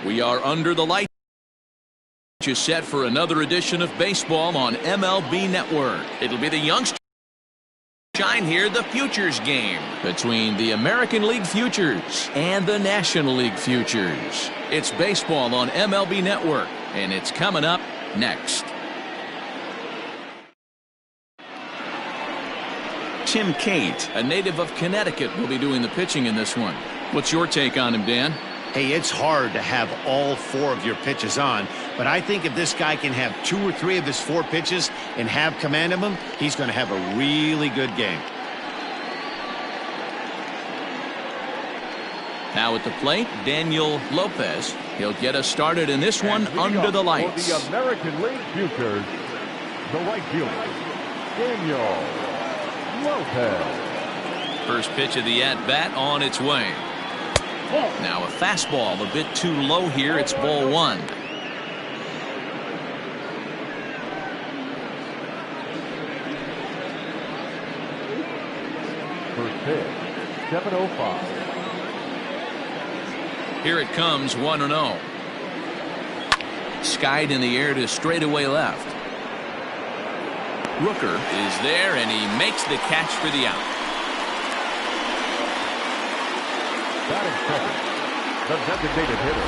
We are under the lights. Is set for another edition of baseball on MLB Network. It'll be the youngster shine here, the Futures game between the American League Futures and the National League Futures. It's baseball on MLB Network, and it's coming up next. Tim Cate, a native of Connecticut, will be doing the pitching in this one. What's your take on him, Dan? Hey, it's hard to have all 4 of your pitches on, but I think if this guy can have 2 or 3 of his 4 pitches and have command of them, he's going to have a really good game. Now at the plate, Daniel Lopez. He'll get us started in this one under the lights. For the American League Futures, the right fielder, Daniel Lopez. First pitch of the at-bat on its way. Now a fastball a bit too low here. It's ball 1. First pitch, 7:05. Here it comes, 1-0. Skied in the air to straightaway left. Rooker is there, and he makes the catch for the out. Batting second, the designated hitter.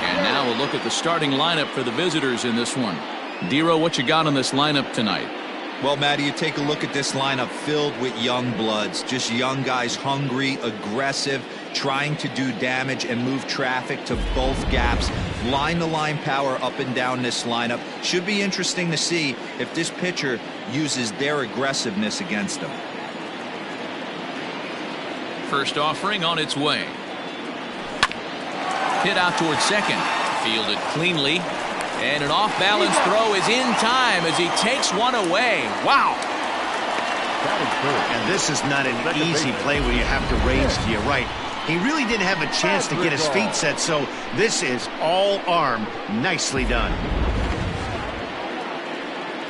And now a look at the starting lineup for the visitors in this one. Dero, what you got on this lineup tonight? Well, Matty, you take a look at this lineup filled with young bloods. Just young guys, hungry, aggressive, trying to do damage and move traffic to both gaps. Line-to-line power up and down this lineup. Should be interesting to see if this pitcher uses their aggressiveness against them. First offering on its way. Hit out towards second. Fielded cleanly. And an off-balance throw is in time as he takes one away. Wow. And this is not an easy play when you have to range to your right. He really didn't have a chance to get his feet set, so this is all arm. Nicely done.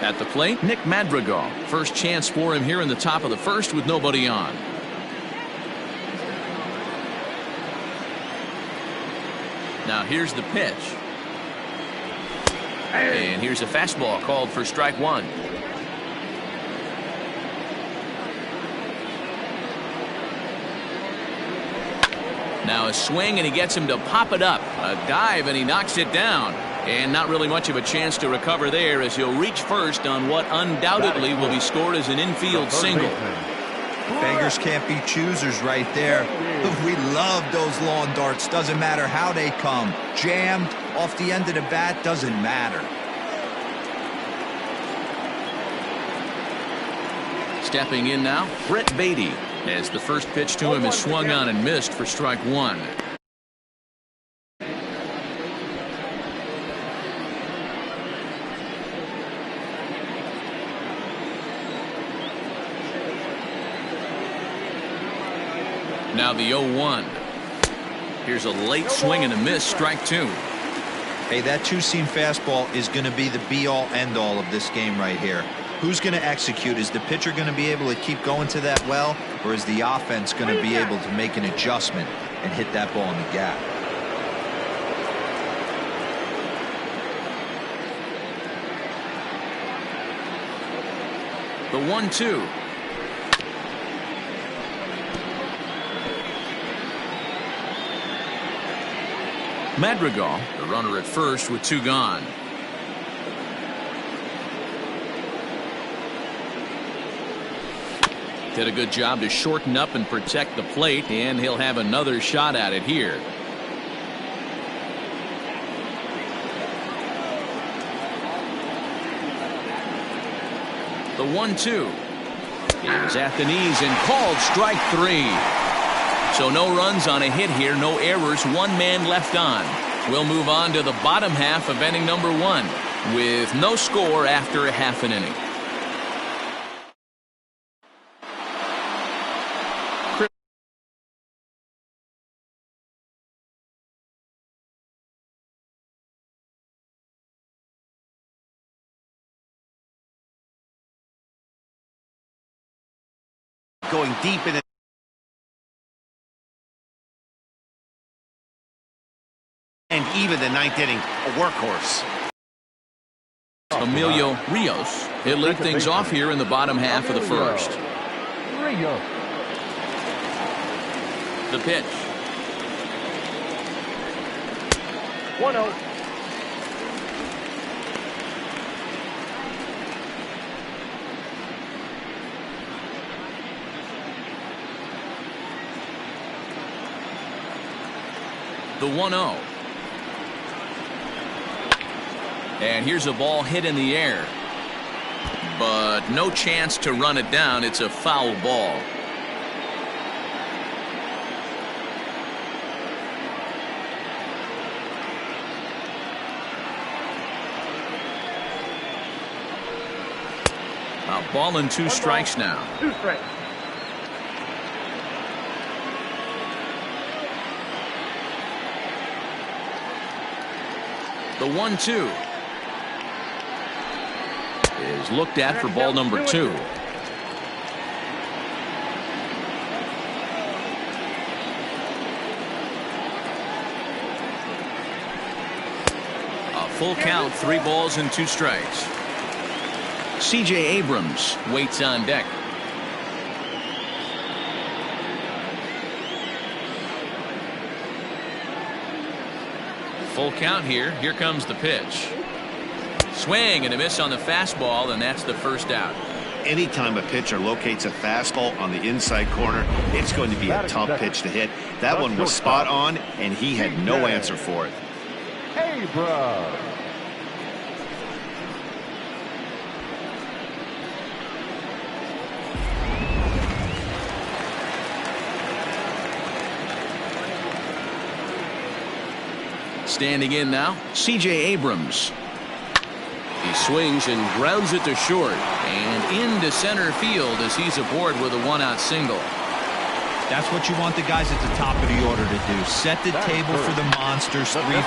At the plate, Nick Madrigal. First chance for him here in the top of the first with nobody on. Now here's the pitch. And here's a fastball called for strike 1. Now a swing, and he gets him to pop it up. A dive, and he knocks it down. And not really much of a chance to recover there as he'll reach first on what undoubtedly will be scored as an infield single. Beggars can't be choosers right there. We love those lawn darts. Doesn't matter how they come. Jammed off the end of the bat, doesn't matter. Stepping in now, Brett Beatty, as the first pitch to him is swung on and missed for strike 1. Now the 0-1. Here's a late swing and a miss, strike 2. Hey, that two-seam fastball is going to be the be-all, end-all of this game right here. Who's going to execute? Is the pitcher going to be able to keep going to that well, or is the offense going to be able to make an adjustment and hit that ball in the gap? The 1-2. Madrigal, the runner at first with 2 gone. Did a good job to shorten up and protect the plate, and he'll have another shot at it here. The 1-2 is at the knees and called strike 3. So no runs on a hit here, no errors, 1 man left on. We'll move on to the bottom half of inning number 1 with no score after a half an inning. Going deep in it. And even the ninth inning, a workhorse. Emilio Rios. He'll lead things off here in the bottom half of the first. The pitch. 1-0. The 1-0. And here's a ball hit in the air. But no chance to run it down. It's a foul ball. A ball and 2 strikes now. 2 strikes. The 1-2 is looked at for ball number 2. A full count, 3 balls and 2 strikes. C.J. Abrams waits on deck. Full count here. Here comes the pitch. Swing and a miss on the fastball, and that's the first out. Anytime a pitcher locates a fastball on the inside corner, it's going to be a tough pitch to hit. That one was spot on, and he had no answer for it. Abrams. Standing in now, C.J. Abrams. He swings and grounds it to short and into center field as he's aboard with a 1-out single. That's what you want the guys at the top of the order to do. Set the table for the monsters. 3, 4, 5.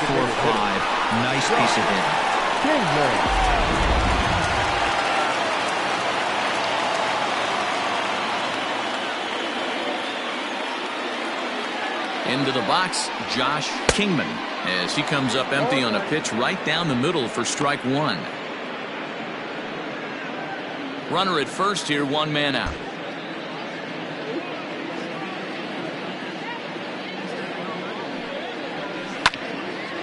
Nice piece of hitting. Into the box, Josh Kingman, as he comes up empty on a pitch right down the middle for strike 1. Runner at first here, 1 man out.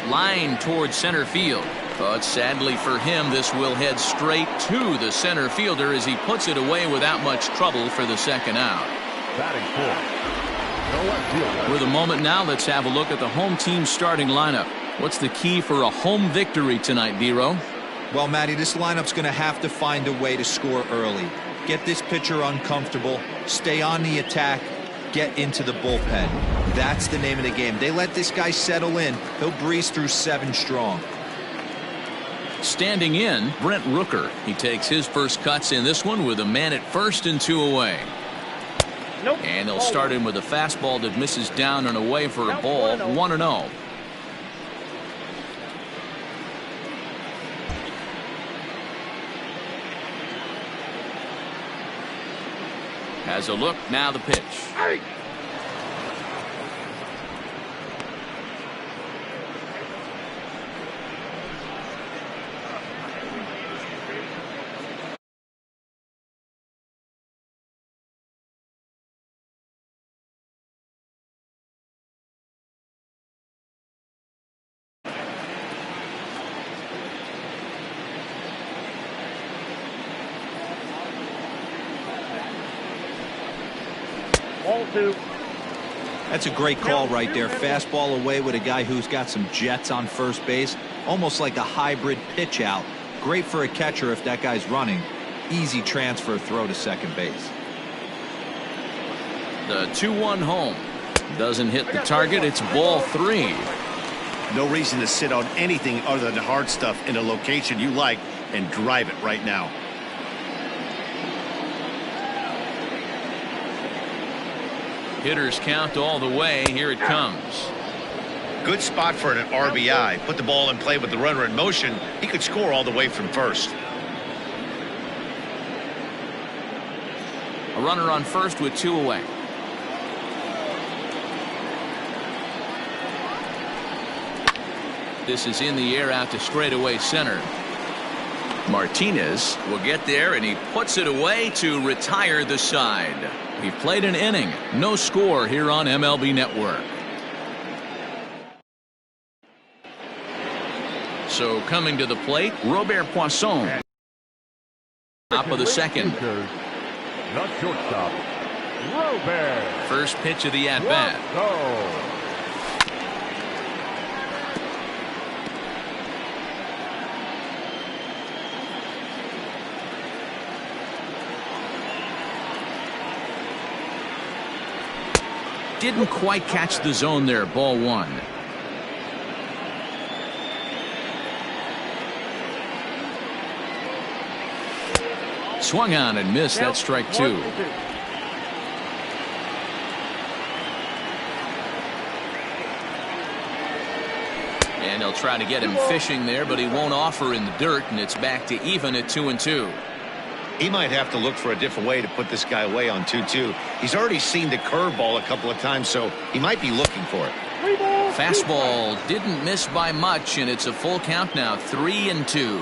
Line towards center field. But sadly for him, this will head straight to the center fielder as he puts it away without much trouble for the 2nd out. Batting 4. For the moment now, let's have a look at the home team starting lineup. What's the key for a home victory tonight, Dero? Well, Matty, this lineup's going to have to find a way to score early. Get this pitcher uncomfortable, stay on the attack, get into the bullpen. That's the name of the game. They let this guy settle in, he'll breeze through 7 strong. Standing in, Brent Rooker. He takes his first cuts in this one with a man at first and 2 away. Nope. And they'll start in with a fastball that misses down and away for a ball. 1-0. Has a look, now the pitch. Hey. Ball 2. That's a great call right there. Fastball away with a guy who's got some jets on first base. Almost like a hybrid pitch out. Great for a catcher if that guy's running. Easy transfer throw to second base. The 2-1 home. Doesn't hit the target. It's ball 3. No reason to sit on anything other than the hard stuff in a location you like and drive it right now. Hitters count all the way. Here it comes. Good spot for an RBI. Put the ball in play with the runner in motion. He could score all the way from first. A runner on first with 2 away. This is in the air out to straightaway center. Martinez will get there, and he puts it away to retire the side. He played an inning. No score here on MLB Network. So coming to the plate, Robert Poisson. Top of the second. Not shortstop, Robert. First pitch of the at-bat. Didn't quite catch the zone there. Ball one. Swung on and missed. That's strike two. And they'll try to get him fishing there, but he won't offer in the dirt, and it's back to even at 2-2. He might have to look for a different way to put this guy away on 2-2. He's already seen the curveball a couple of times, so he might be looking for it. Fastball didn't miss by much, and it's a full count now, 3-2.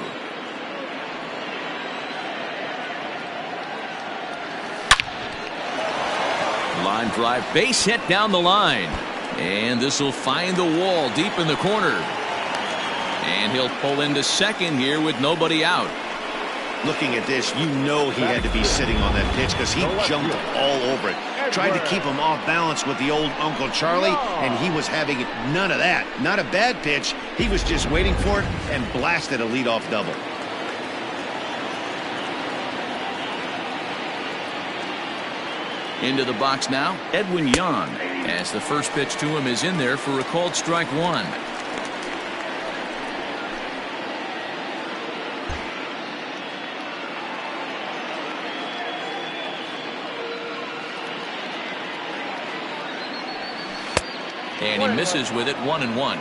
Line drive, base hit down the line, and this will find the wall deep in the corner, and he'll pull into second here with nobody out. Looking at this, you know he had to be sitting on that pitch because he jumped all over it. Tried to keep him off balance with the old Uncle Charlie, and he was having none of that. Not a bad pitch. He was just waiting for it and blasted a leadoff double. Into the box now, Edwin Young, as the first pitch to him is in there for a called strike one. And he misses with it, 1-1.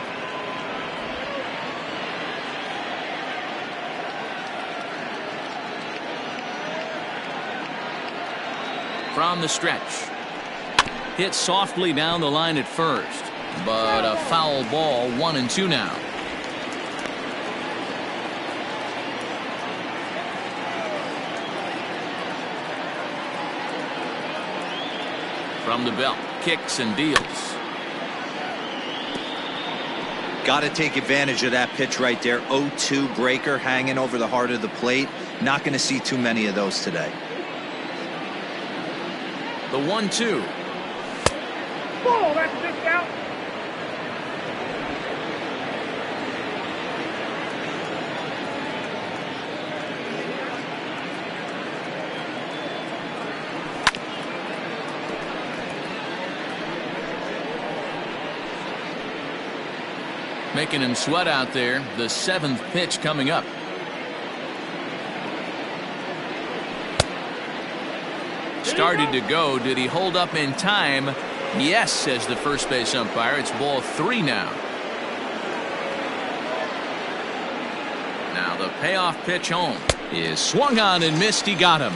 From the stretch. Hit softly down the line at first, but a foul ball, 1-2 now. From the belt, kicks and deals. Got to take advantage of that pitch right there. 0-2 breaker hanging over the heart of the plate. Not going to see too many of those today. The 1-2. Oh, that's just out. Making him sweat out there. The seventh pitch coming up. Started to go. Did he hold up in time? Yes, says the first base umpire. It's ball 3 now. Now the payoff pitch home is swung on and missed. He got him.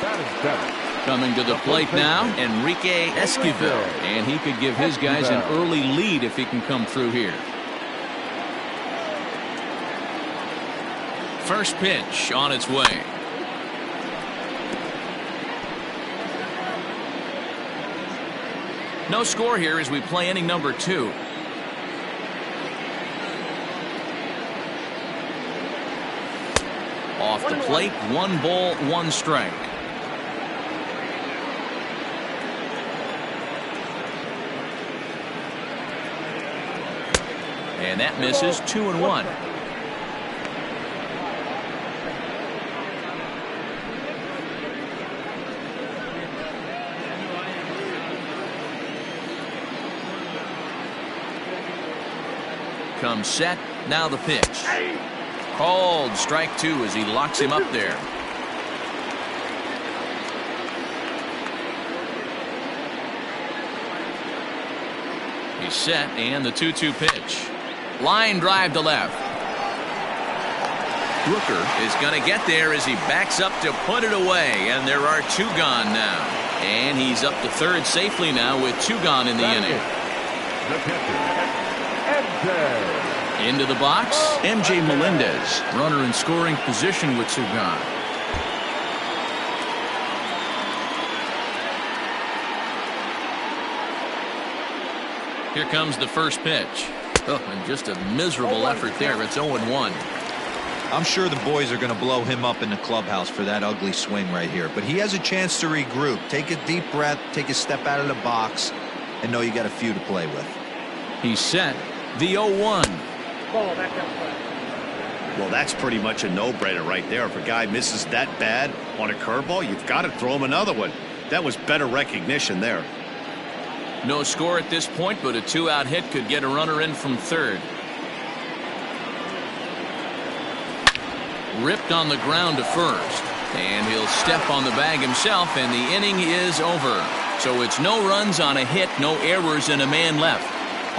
That is better. Coming to the plate now, Enrique Esquivel, and he could give his guys an early lead if he can come through here. First pitch on its way. No score here as we play inning number 2. Off the plate, 1 ball, 1 strike. And that misses, 2-1. Comes set, now the pitch. Called strike 2 as he locks him up there. He's set, and the 2-2 pitch. Line drive to left. Rooker is going to get there as he backs up to put it away, and there are 2 gone now. And he's up to third safely now with 2 gone in the inning. The pitcher, MJ. Into the box, MJ Melendez. Runner in scoring position with 2 gone. Here comes the first pitch. Oh, and just a miserable effort there. It's 0-1. I'm sure the boys are going to blow him up in the clubhouse for that ugly swing right here. But he has a chance to regroup. Take a deep breath, take a step out of the box, and know you got a few to play with. He's set. The 0-1. Well, that's pretty much a no-brainer right there. If a guy misses that bad on a curveball, you've got to throw him another one. That was better recognition there. No score at this point, but a 2-out hit could get a runner in from third. Ripped on the ground to first. And he'll step on the bag himself, and the inning is over. So it's no runs on a hit, no errors, and a man left.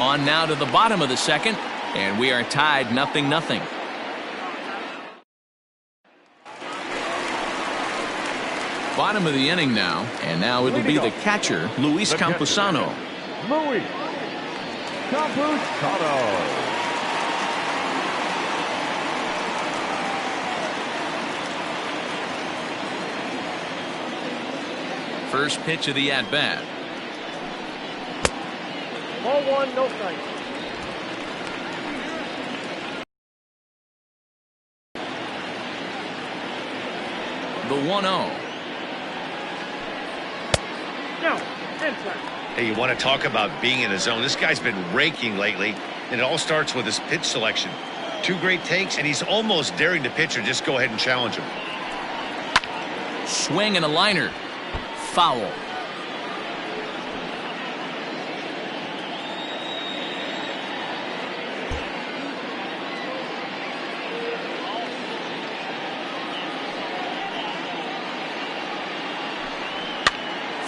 On now to the bottom of the second, and we are tied 0-0. Bottom of the inning now, and now it'll be the catcher, Luis Camposano. Luis Camposano. First pitch of the at-bat. Ball 1, no strike. The 1-0. No, inside. Hey, you want to talk about being in the zone? This guy's been raking lately, and it all starts with his pitch selection. 2 great takes, and he's almost daring the pitcher just go ahead and challenge him. Swing and a liner. Foul.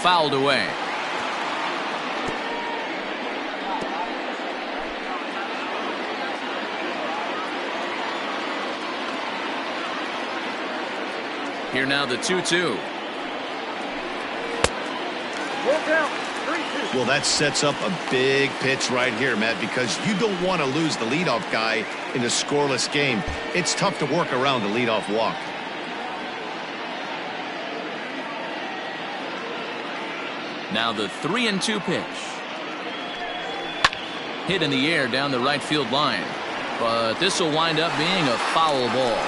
Fouled away. Here now the 2-2. Well, that sets up a big pitch right here, Matt, because you don't want to lose the leadoff guy in a scoreless game. It's tough to work around the leadoff walk. Now the 3-2 pitch. Hit in the air down the right field line. But this will wind up being a foul ball.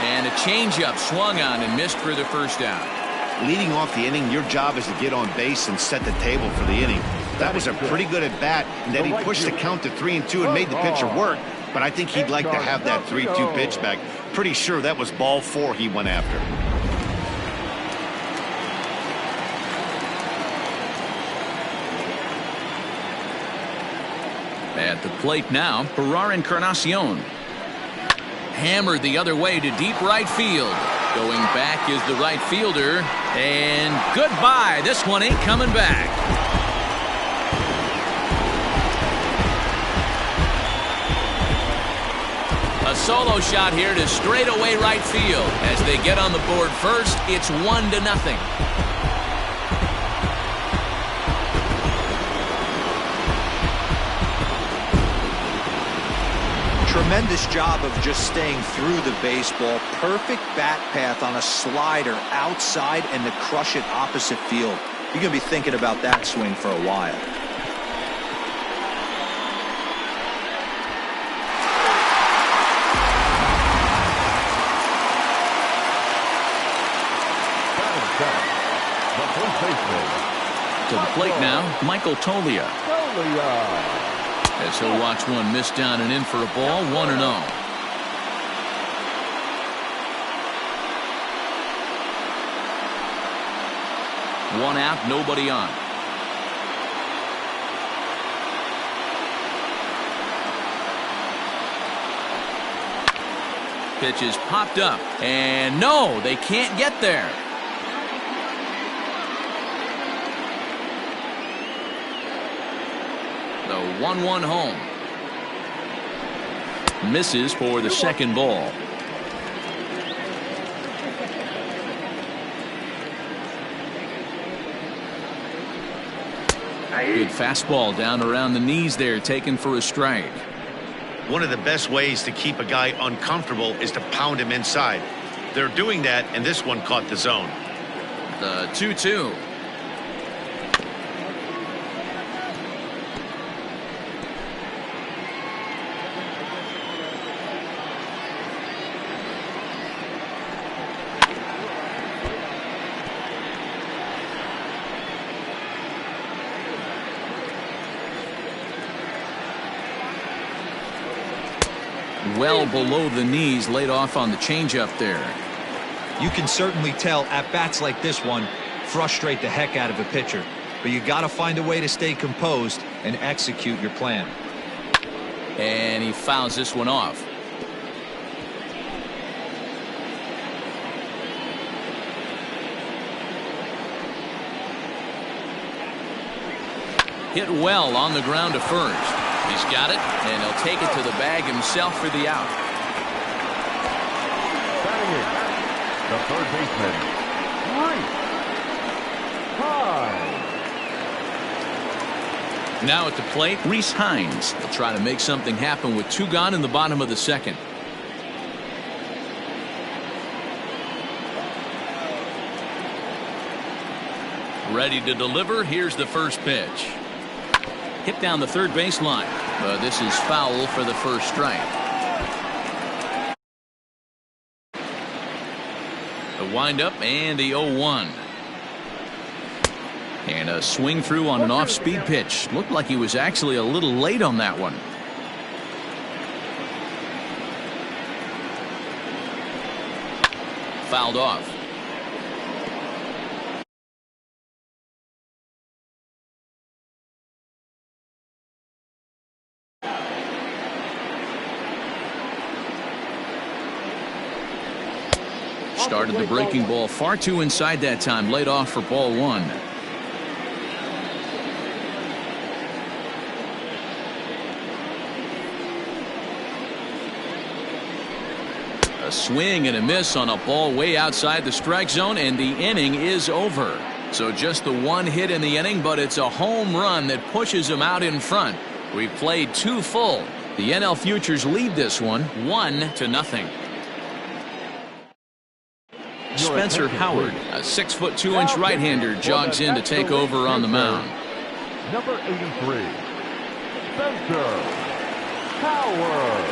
And a changeup swung on and missed for the first out. Leading off the inning, your job is to get on base and set the table for the inning. That was a pretty good at bat, and then he pushed the count to 3-2 and made the pitcher work. But I think he'd like to have that 3-2 pitch back. Pretty sure that was ball 4 he went after. At the plate now, Ferrar Encarnacion. Hammered the other way to deep right field. Going back is the right fielder. And goodbye. This one ain't coming back. A solo shot here to straightaway right field. As they get on the board first, it's 1-0. Tremendous job of just staying through the baseball. Perfect bat path on a slider outside and to crush it opposite field. You're going to be thinking about that swing for a while. To the plate now, Michael Tolia. As he'll watch one miss down and in for a ball, 1-0. One out, nobody on. Pitch is popped up, and no, they can't get there. The 1-1 home. Misses for the second ball. Good fastball down around the knees there, taken for a strike. One of the best ways to keep a guy uncomfortable is to pound him inside. They're doing that, and this one caught the zone. The 2-2. Well below the knees, laid off on the changeup there. You can certainly tell at bats like this one frustrate the heck out of a pitcher, but you got to find a way to stay composed and execute your plan. And he fouls this one off. Hit well on the ground to first. He's got it, and he'll take it to the bag himself for the out. Batting in, the third baseman, Hines. Now at the plate, Rhys Hines. He'll try to make something happen with 2 gone in the bottom of the second. Ready to deliver. Here's the first pitch. Hit down the third baseline, but this is foul for the first strike. The windup and the 0-1. And a swing through on an off-speed pitch. Looked like he was actually a little late on that one. Fouled off. Started the breaking ball far too inside that time. Laid off for ball 1. A swing and a miss on a ball way outside the strike zone, and the inning is over. So just the 1 hit in the inning, but it's a home run that pushes him out in front. We've played 2 full. The NL Futures lead this one 1-0. Spencer Howard, a 6'2" right-hander, jogs in to take over on the mound. Number 83, Spencer Howard.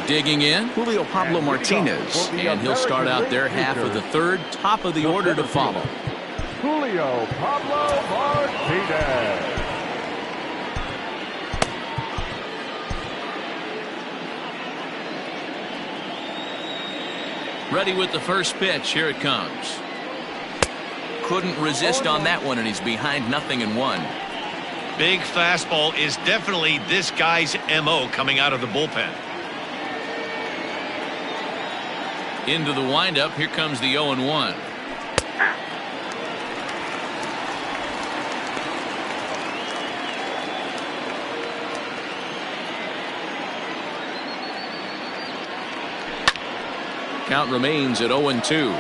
Digging in, Julio Pablo Martinez, and he'll start out their half of the third, top of the order to follow. Julio Pablo Martinez. Ready with the first pitch. Here it comes. Couldn't resist on that one, and he's behind 0-1. Big fastball is definitely this guy's MO coming out of the bullpen. Into the windup. Here comes the 0-1. Count remains at 0-2.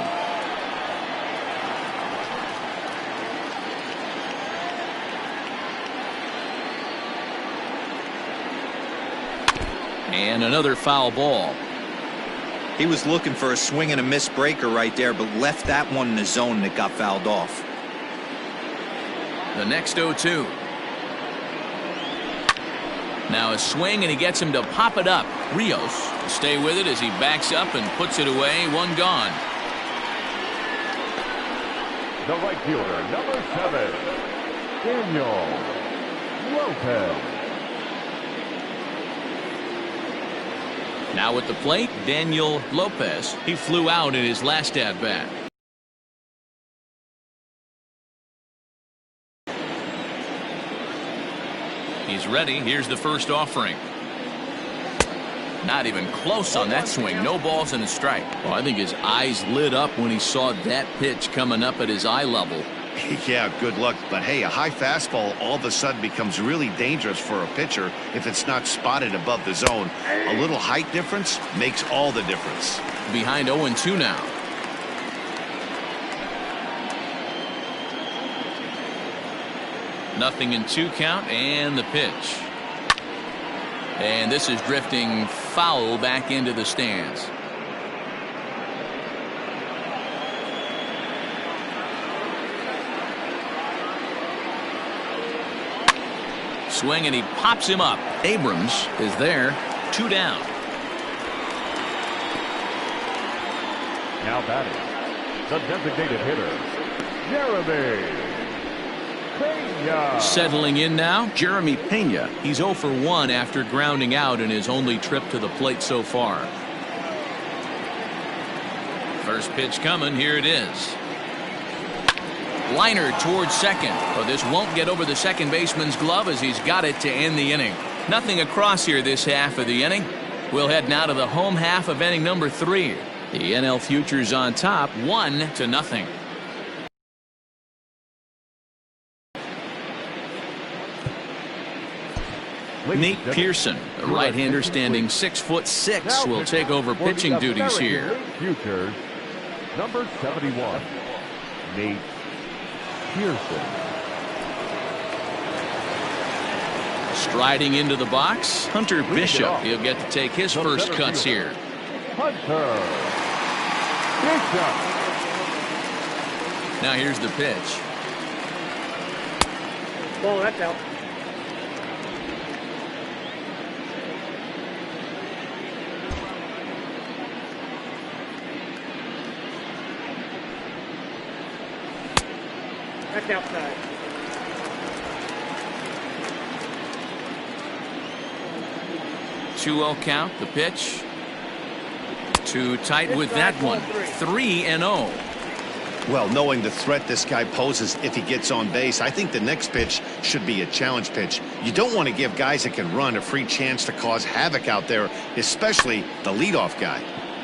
And another foul ball. He was looking for a swing and a miss breaker right there, but left that one in the zone and it got fouled off. The next 0-2. Now a swing, and he gets him to pop it up. Rios will stay with it as he backs up and puts it away. 1 gone. The right fielder, number 7, Daniel Lopez. Now at the plate, Daniel Lopez. He flew out in his last at-bat. He's ready. Here's the first offering. Not even close on that swing. No balls and a strike. Well, I think his eyes lit up when he saw that pitch coming up at his eye level. Yeah, good luck. But hey, a high fastball all of a sudden becomes really dangerous for a pitcher if it's not spotted above the zone. A little height difference makes all the difference. Behind 0-2 now. Nothing in 2 count, and the pitch. And this is drifting foul back into the stands. Swing, and he pops him up. Abrams is there. 2 down. Now batting, the designated hitter, Jeremy Pena. Settling in now, Jeremy Pena. He's 0 for 1 after grounding out in his only trip to the plate so far. First pitch coming. Here it is. Liner towards second. But this won't get over the second baseman's glove as he's got it to end the inning. Nothing across here this half of the inning. We'll head now to the home half of inning number 3. The NL Futures on top, 1-0. Nate Pearson, the right-hander standing 6'6", will take over pitching duties here. Futures, number 71, Nate Pearson. Striding into the box, Hunter Bishop. He'll get to take his first cuts here. Hunter Bishop. Now here's the pitch. Ball, that's out. That's outside. Two-0 count. The pitch. Too tight with that one. 3-0. Well, knowing the threat this guy poses if he gets on base, I think the next pitch should be a challenge pitch. You don't want to give guys that can run a free chance to cause havoc out there, especially the leadoff guy.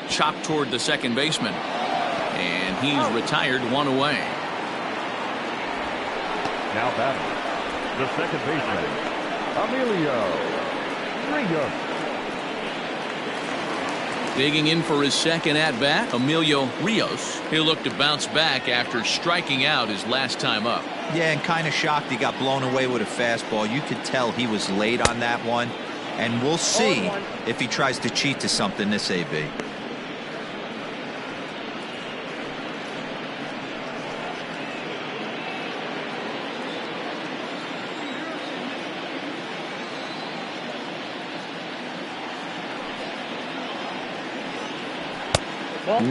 Chopped toward the second baseman. And he's retired 1 away. Now batting, the second baseman, Emilio Rios. Digging in for his second at-bat, Emilio Rios. He'll look to bounce back after striking out his last time up. Yeah, and kind of shocked he got blown away with a fastball. You could tell he was late on that one. And we'll see if he tries to cheat to something this AB.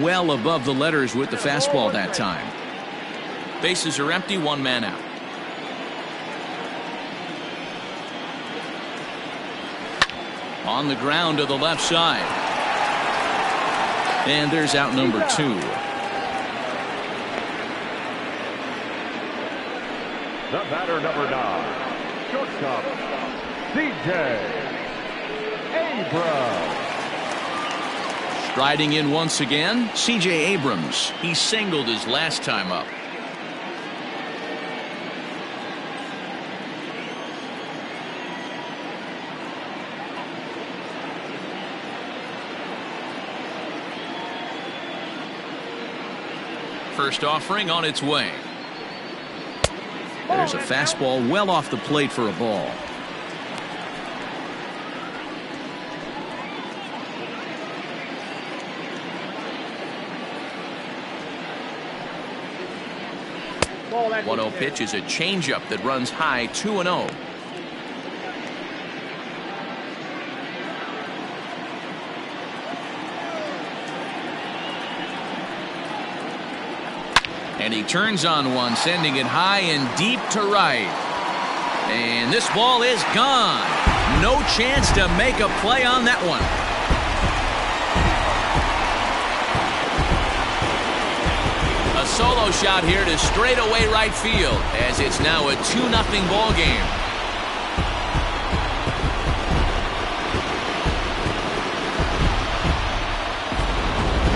Well above the letters with the fastball that time. Bases are empty, 1 man out. On the ground to the left side. And there's out number 2. The batter, number 9, shortstop, C.J. Abrams. Striding in once again, C.J. Abrams. He singled his last time up. First offering on its way. There's a fastball well off the plate for a ball. Ball, 1-0 pitch is a changeup that runs high, 2-0. And he turns on one, sending it high and deep to right. And this ball is gone. No chance to make a play on that one. A solo shot here to straightaway right field, as it's now a 2-0 ball game.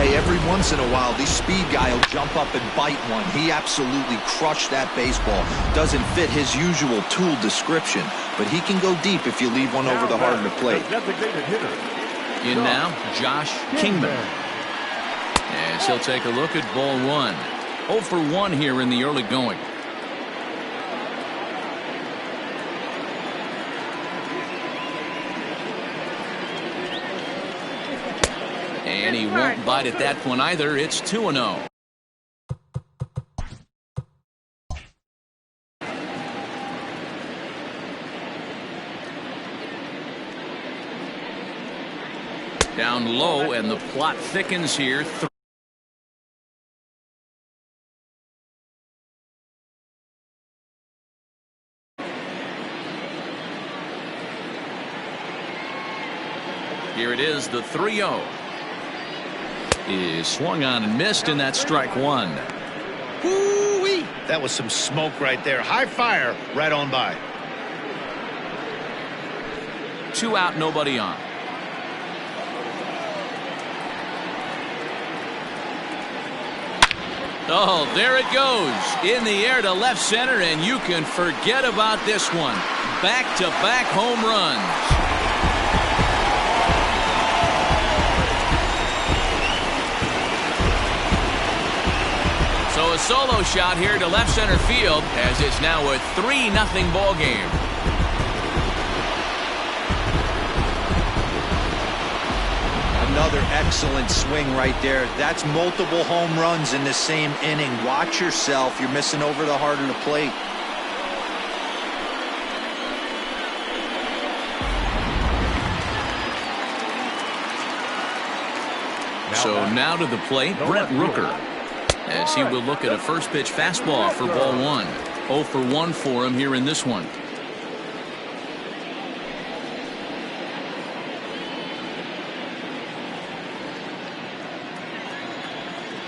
Hey, every once in a while, these speed guys will jump up and bite one. He absolutely crushed that baseball. Doesn't fit his usual tool description, but he can go deep if you leave one over the heart of the plate. Designated hitter. In now, Josh Kingman. As he'll take a look at ball one. 0 for 1 here in the early going. And he won't bite at that one either. It's 2-0. Down low, and the plot thickens here. Here it is, the 3-0. Is swung on and missed, and that's strike one. Woo-wee! That was some smoke right there. High fire right on by. 2 out, nobody on. Oh, there it goes. In the air to left center, and you can forget about this one. Back-to-back home runs. So a solo shot here to left center field, as it's now a 3-0 ball game. Another excellent swing right there. That's multiple home runs in the same inning. Watch yourself. You're missing over the heart of the plate. So now to the plate, Brent Rooker, as he will look at a first pitch fastball for ball one. 0 for 1 for him here in this one.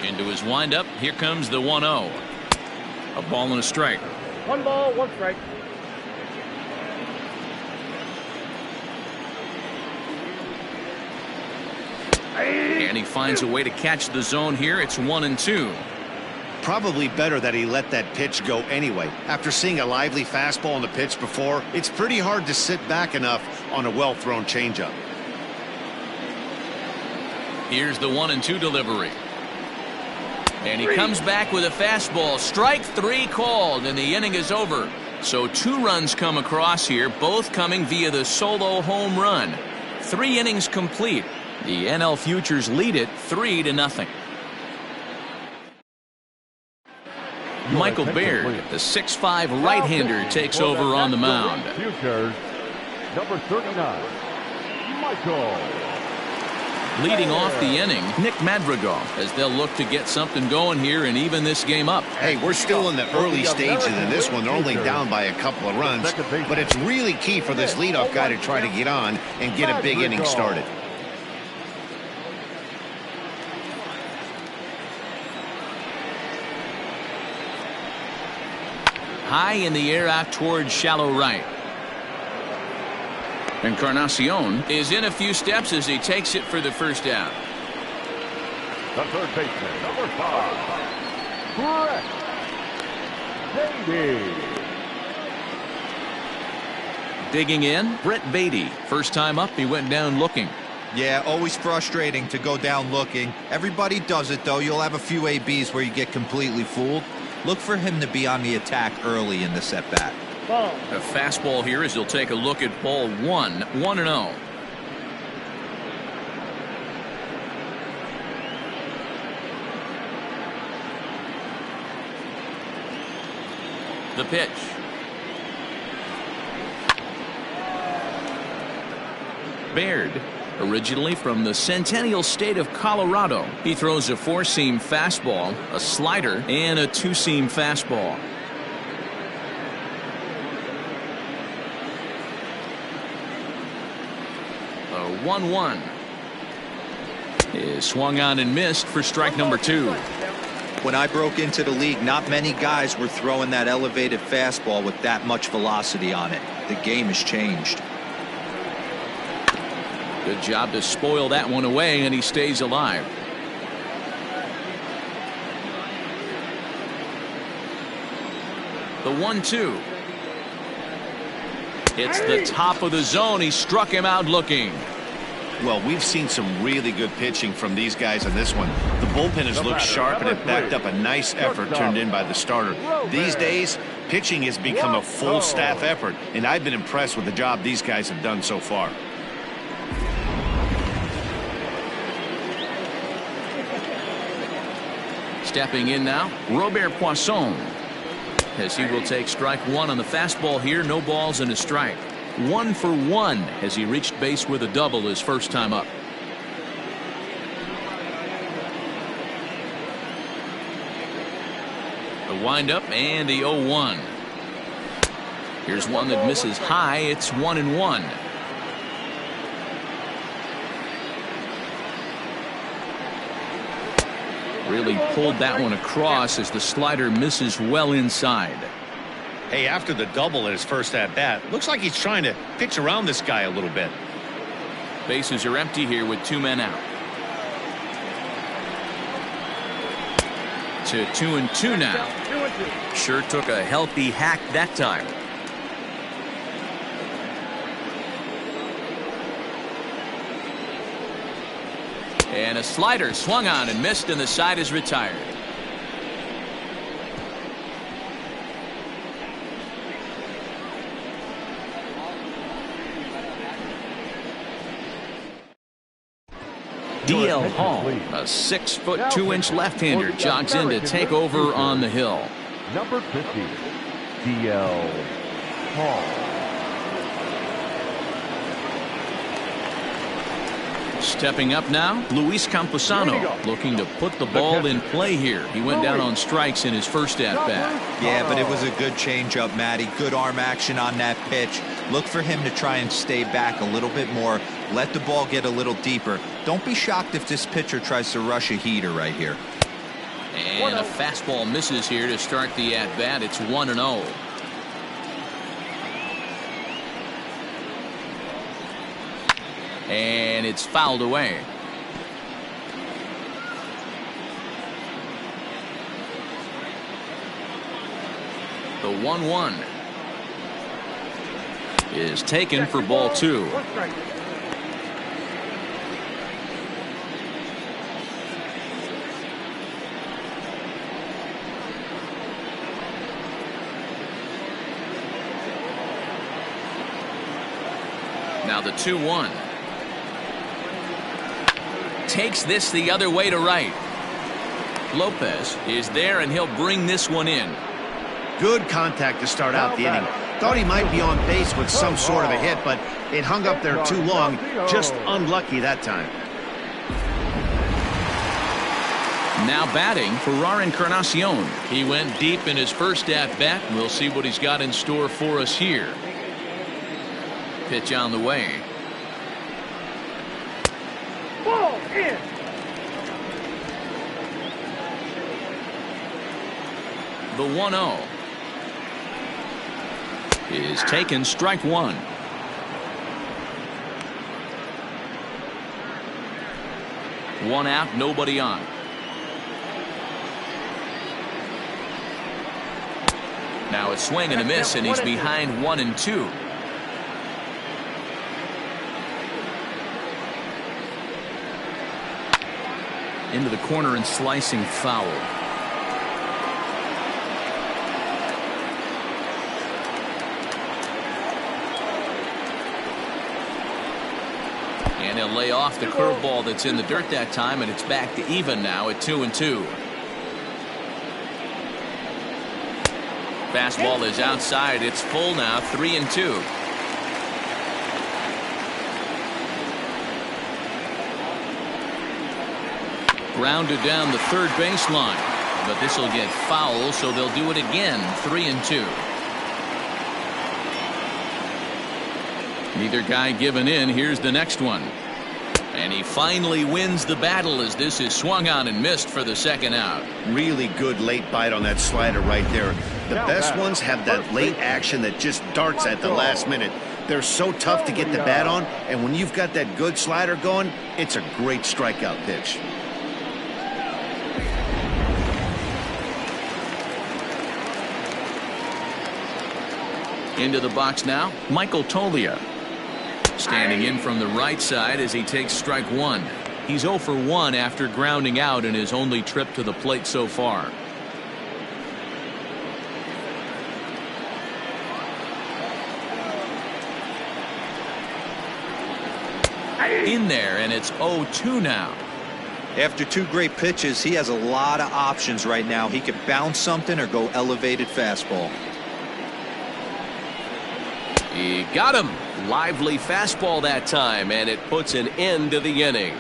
Into his windup, here comes the 1-0. A ball and a strike. 1 ball, 1 strike. And he finds a way to catch the zone here. It's 1-2. Probably better that he let that pitch go anyway. After seeing a lively fastball on the pitch before, it's pretty hard to sit back enough on a well-thrown changeup. Here's the 1-2 delivery. And he comes back with a fastball. Strike 3 called, and the inning is over. So 2 runs come across here, both coming via the solo home run. 3 innings complete. The NL Futures lead it 3-0. Michael Baird, the 6'5" right-hander, takes over on the mound. Futures, number 39, Michael. Leading off the inning, Nick Madrigal, as they'll look to get something going here and even this game up. Hey, we're still in the early stages in this one. They're only down by a couple of runs, but it's really key for this leadoff guy to try to get on and get a big inning started. High in the air out towards shallow right. Encarnacion is in a few steps as he takes it for the first out. The third baseman, number 5, Brett Beatty. Digging in, Brett Beatty. First time up, he went down looking. Yeah, always frustrating to go down looking. Everybody does it, though. You'll have a few ABs where you get completely fooled. Look for him to be on the attack early in this at-bat. A fastball here as he'll take a look at ball 1, 1-0. The pitch. Baird, originally from the Centennial State of Colorado. He throws a 4-seam fastball, a slider, and a 2-seam fastball. A 1-1 is swung on and missed for strike number 2. When I broke into the league, not many guys were throwing that elevated fastball with that much velocity on it. The game has changed. Good job to spoil that one away, and he stays alive. The 1-2. It's the top of the zone. He struck him out looking. Well, we've seen some really good pitching from these guys on this one. The bullpen has looked sharp, and it backed up a nice effort turned in by the starter. These days, pitching has become a full staff effort, and I've been impressed with the job these guys have done so far. Stepping in now, Robert Poisson, as he will take strike one on the fastball here. No balls and a strike. 1 for 1 as he reached base with a double his first time up. The windup and the 0-1. Here's one that misses high. It's 1-1. Really pulled that one across as the slider misses well inside. Hey, after the double at his first at-bat, looks like he's trying to pitch around this guy a little bit. Bases are empty here with 2 men out. To 2-2 now. Sure took a healthy hack that time. And a slider swung on and missed, and the side is retired. D.L. Hall, a 6'2" left-hander, jogs in to take over on the hill. Number 50, D.L. Hall. Stepping up now, Luis Camposano, looking to put the ball in play here. He went down on strikes in his first at-bat. Yeah, but it was a good changeup, Matty. Good arm action on that pitch. Look for him to try and stay back a little bit more. Let the ball get a little deeper. Don't be shocked if this pitcher tries to rush a heater right here. And a fastball misses here to start the at-bat. It's 1-0. And it's fouled away. The 1-1 is taken for ball 2. Now the 2-1. Takes this the other way to right. Lopez is there, and he'll bring this one in. Good contact to start out the inning. Thought he might be on base with some sort of a hit, but it hung up there too long. Just unlucky that time. Now batting, Ferrar Encarnacion. He went deep in his first at-bat. We'll see what he's got in store for us here. Pitch on the way. Ball in. The 1-0 is taken, strike one. One out, nobody on. Now a swing and a miss, and he's behind 1-2. Into the corner and slicing foul. And he'll lay off the curveball that's in the dirt that time, and it's back to even now at 2-2. Fastball is outside. It's full now, 3-2. Grounded down the third baseline, but this will get foul, so they'll do it again. 3-2. Neither guy giving in. Here's the next one, and he finally wins the battle as this is swung on and missed for the second out. Really good late bite on that slider right there. The best ones have that late action that just darts at the last minute. They're so tough to get the bat on, and when you've got that good slider going, it's a great strikeout pitch. Into the box now, Michael Tolia. Standing in from the right side as he takes strike one. He's 0 for 1 after grounding out in his only trip to the plate so far. In there, and it's 0-2 now. After 2 great pitches, he has a lot of options right now. He could bounce something or go elevated fastball. He got him. Lively fastball that time, and it puts an end to the inning.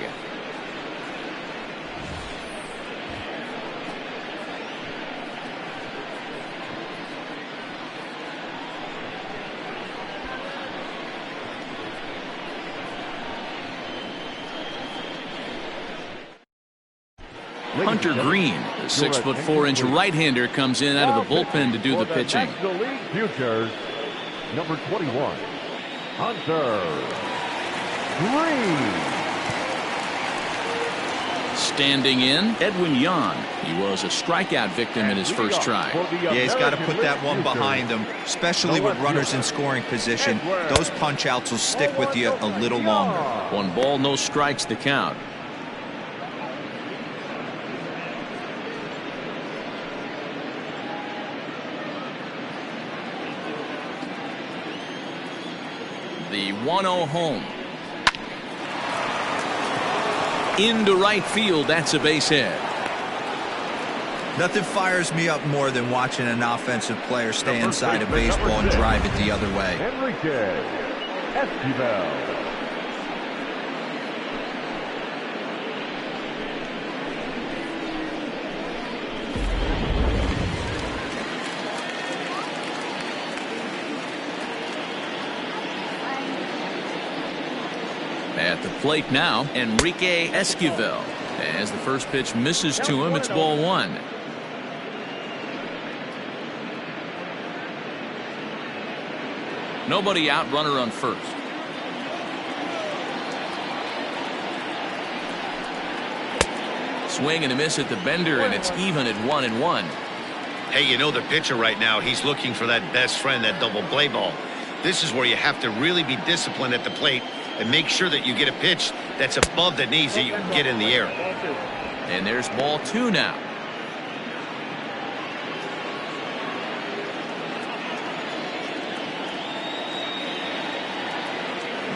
Hunter Green, the 6'4" right-hander, comes in out of the bullpen to do the pitching. MLB Futures, number 21, Hunter Green. Standing in, Edwin Yan. He was a strikeout victim in his first try. Yeah, he's got to put that one behind him, especially with runners in scoring position. Those punch-outs will stick with you a little longer. 1 ball, no strikes to count. The 1-0 home. Into right field. That's a base hit. Nothing fires me up more than watching an offensive player stay inside of baseball and drive it the other way. At the plate now, Enrique Esquivel. As the first pitch misses to him, it's ball 1. Nobody out, runner on first. Swing and a miss at the bender, and it's even at 1-1. Hey, you know the pitcher right now, he's looking for that best friend, that double play ball. This is where you have to really be disciplined at the plate and make sure that you get a pitch that's above the knees that you can get in the air. And there's ball 2 now.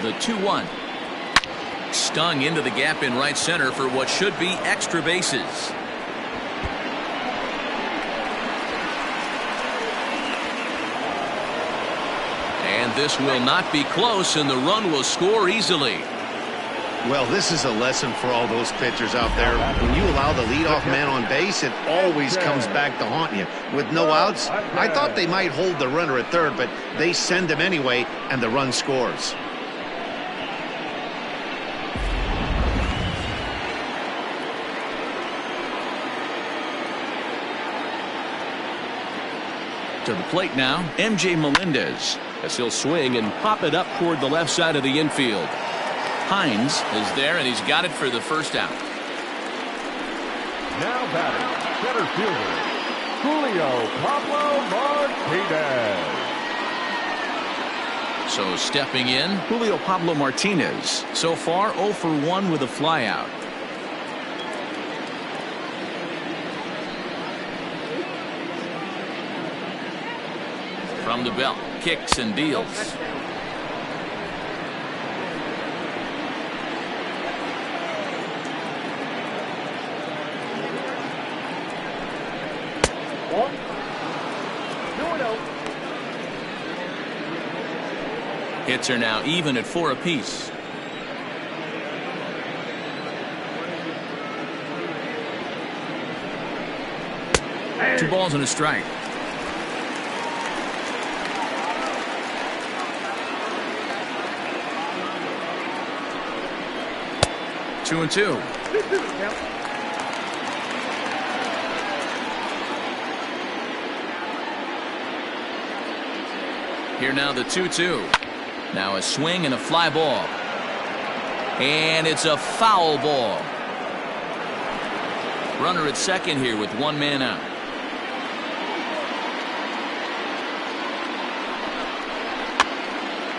The 2-1. Stung into the gap in right center for what should be extra bases. And this will not be close, and the run will score easily. Well, this is a lesson for all those pitchers out there. When you allow the leadoff man on base, it always comes back to haunt you. With no outs, I thought they might hold the runner at third, but they send him anyway, and the run scores. To the plate now, MJ Melendez, as he'll swing and pop it up toward the left side of the infield. Hines is there, and he's got it for the first out. Now batting, center fielder, Julio Pablo Martinez. So stepping in, Julio Pablo Martinez. So far 0 for 1 with a flyout. From the belt, kicks and deals. Hits are now even at 4 apiece. Two balls and a strike. Two and two. Here now the 2-2. Now a swing and a fly ball. And it's a foul ball. Runner at second here with 1 man out.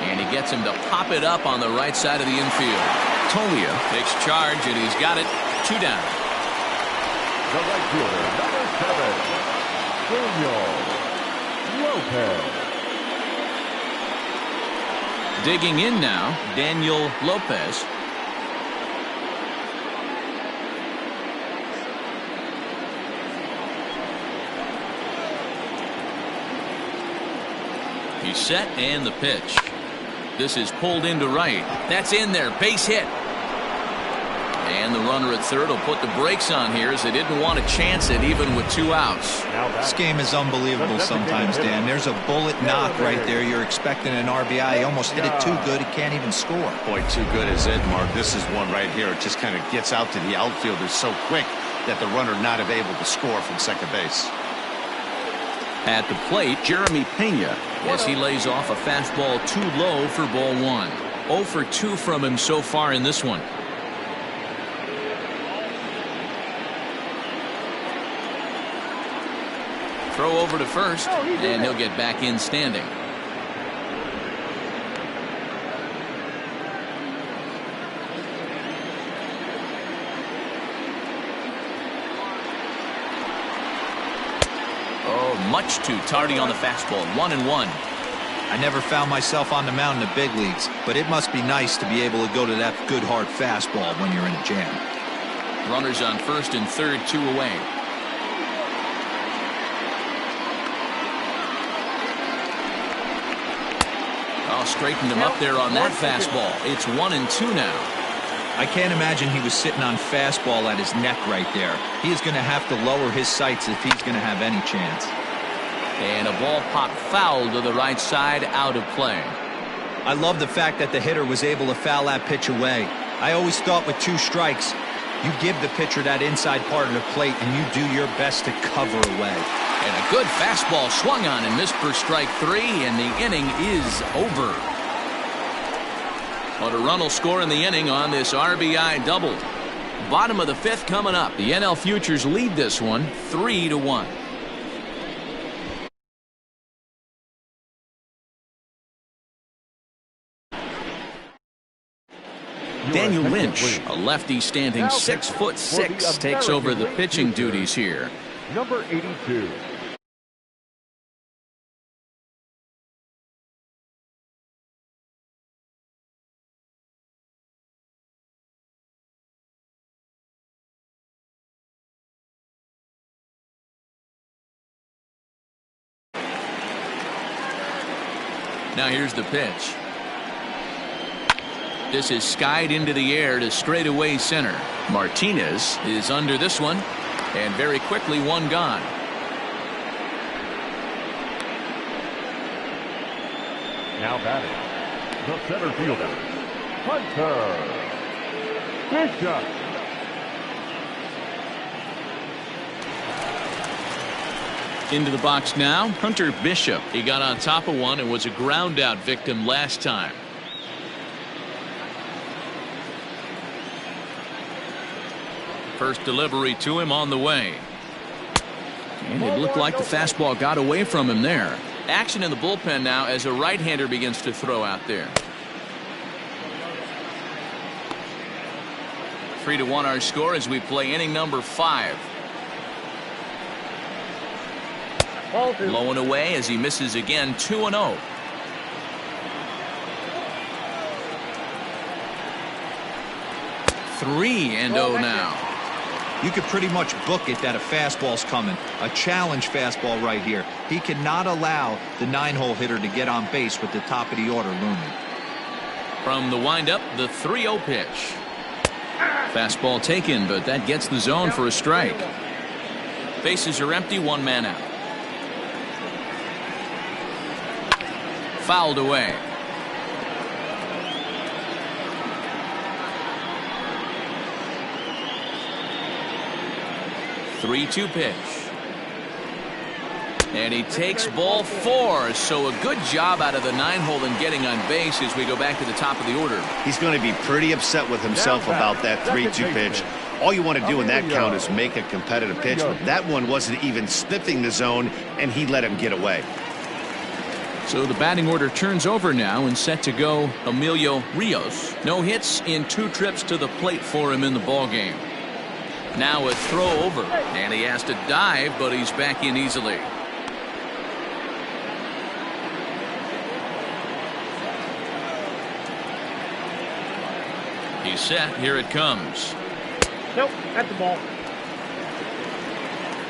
And he gets him to pop it up on the right side of the infield. Tolia takes charge, and he's got it. 2 down. The right fielder, number 7, Daniel Lopez. Digging in now, Daniel Lopez. He's set, and the pitch. This is pulled into right. That's in there. Base hit. And the runner at third will put the brakes on here as they didn't want to chance it even with 2 outs. This game is unbelievable sometimes, Dan. There's a bullet knock right there. You're expecting an RBI. He almost hit it too good. He can't even score. Boy, too good is it, Mark. This is one right here. It just kind of gets out to the outfielder so quick that the runner not able to score from second base. At the plate, Jeremy Pena, as he lays off a fastball too low for ball 1. 0 for 2 from him so far in this one. Throw over to first, and he'll get back in standing. Much too tardy on the fastball. 1-1. I never found myself on the mound in the big leagues, but it must be nice to be able to go to that good hard fastball when you're in a jam. Runners on first and third, 2 away. Oh, straightened him up there on that fastball. It's 1-2 now. I can't imagine he was sitting on fastball at his neck right there. He is going to have to lower his sights if he's going to have any chance. And a ball popped foul to the right side, out of play. I love the fact that the hitter was able to foul that pitch away. I always thought with 2 strikes, you give the pitcher that inside part of the plate and you do your best to cover away. And a good fastball swung on and missed for strike 3, and the inning is over. But a run will score in the inning on this RBI double. Bottom of the 5th coming up. The NL Futures lead this one 3-1. Daniel Lynch, a lefty standing 6'6", takes over the pitching duties here. Number 82. Now here's the pitch. This is skied into the air to straightaway center. Martinez is under this one, and very quickly 1 gone. Now batting, the center fielder, Hunter Bishop. Into the box now, Hunter Bishop. He got on top of one and was a ground out victim last time. First delivery to him on the way. And it looked like the fastball got away from him there. Action in the bullpen now as a right-hander begins to throw out there. 3-1 our score as we play inning number 5. Low and away as he misses again. 2-0. Three and 0 now. You could pretty much book it that a fastball's coming. A challenge fastball right here. He cannot allow the 9-hole hitter to get on base with the top of the order looming. From the windup, the 3-0 pitch. Fastball taken, but that gets the zone for a strike. Bases are empty, 1 man out. Fouled away. Three-two pitch. And he takes ball 4. So a good job out of the 9-hole in getting on base as we go back to the top of the order. He's going to be pretty upset with himself about that 3-2 pitch. All you want to do in that count is make a competitive pitch. That one wasn't even sniffing the zone, and he let him get away. So the batting order turns over now and set to go Emilio Rios. No hits in 2 trips to the plate for him in the ballgame. Now a throw over, and he has to dive, but he's back in easily. He's set. Here it comes. Nope, that's the ball.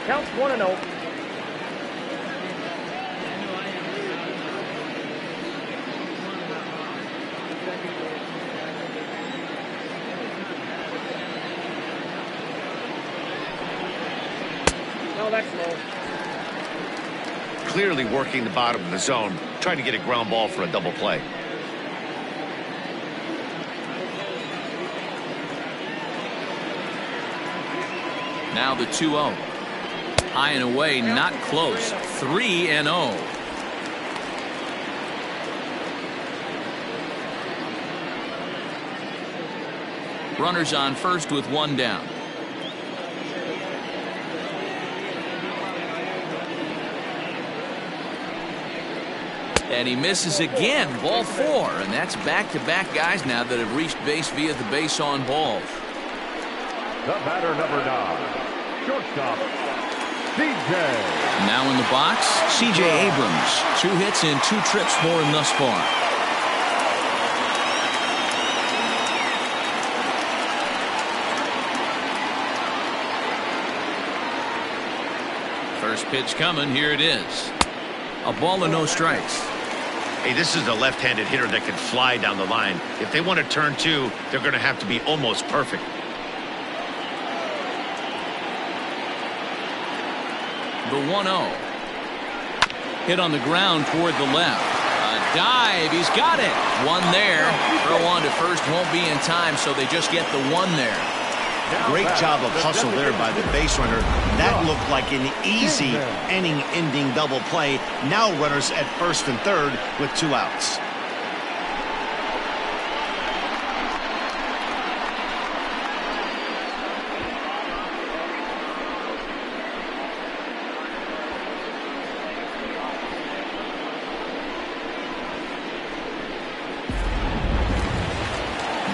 Counts 1-0. No, that's low. Clearly working the bottom of the zone, trying to get a ground ball for a double play. Now the 2-0. High and away, not close. 3-0. Runners on first with 1 down. And he misses again. Ball 4. And that's back-to-back guys now that have reached base via the base on balls. The batter, number 9. Shortstop, C.J. Now in the box, C.J. Abrams. 2 hits in 2 trips for him thus far. First pitch coming. Here it is. A ball and no strikes. Hey, this is a left-handed hitter that can fly down the line. If they want to turn 2, they're going to have to be almost perfect. The 1-0. Hit on the ground toward the left. A dive. He's got it. 1 there. Throw on to first won't be in time, so they just get the 1 there. Great job of hustle there by the base runner. That looked like an easy inning-ending double play. Now runners at first and third with 2 outs.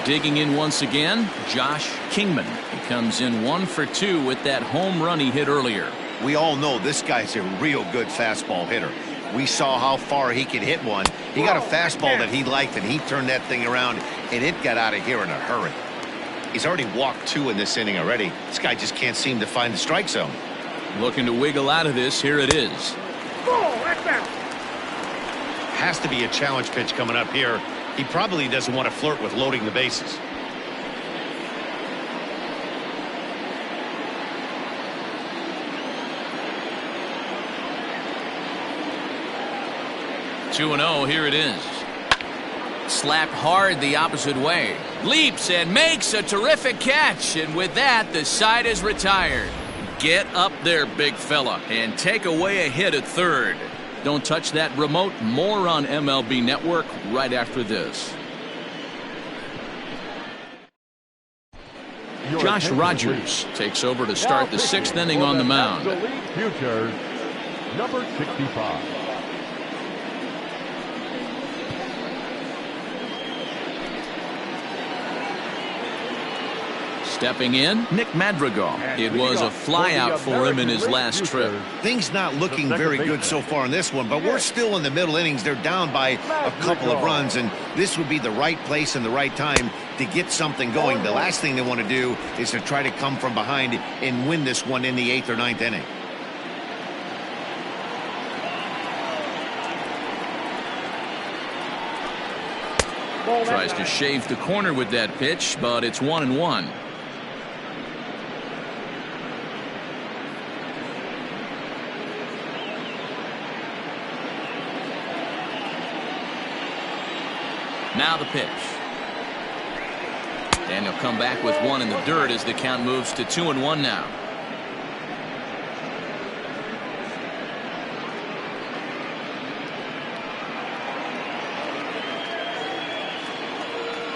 Digging in once again, Josh Kingman. He comes in 1 for 2 with that home run he hit earlier. We all know this guy's a real good fastball hitter. We saw how far he could hit one. He got a fastball that he liked, and he turned that thing around, and it got out of here in a hurry. He's already walked 2 in this inning already. This guy just can't seem to find the strike zone. Looking to wiggle out of this. Here it is. Ball, that's out. Has to be a challenge pitch coming up here. He probably doesn't want to flirt with loading the bases. Two and 0. Here it is. Slapped hard the opposite way. Leaps and makes a terrific catch. And with that, the side is retired. Get up there, big fella, and take away a hit at third. Don't touch that remote. More on MLB Network right after this. Josh Rogers takes over to start the 6th inning on the mound. MLB Futures, number 65. Stepping in, Nick Madrigal. It was a flyout for him in his last trip. Things not looking very good so far in this one, but we're still in the middle innings. They're down by a couple of runs, and this would be the right place and the right time to get something going. The last thing they want to do is to try to come from behind and win this one in the 8th or 9th inning. Tries to shave the corner with that pitch, but it's 1-1. Now the pitch. And he'll come back with 1 in the dirt as the count moves to 2-1 now.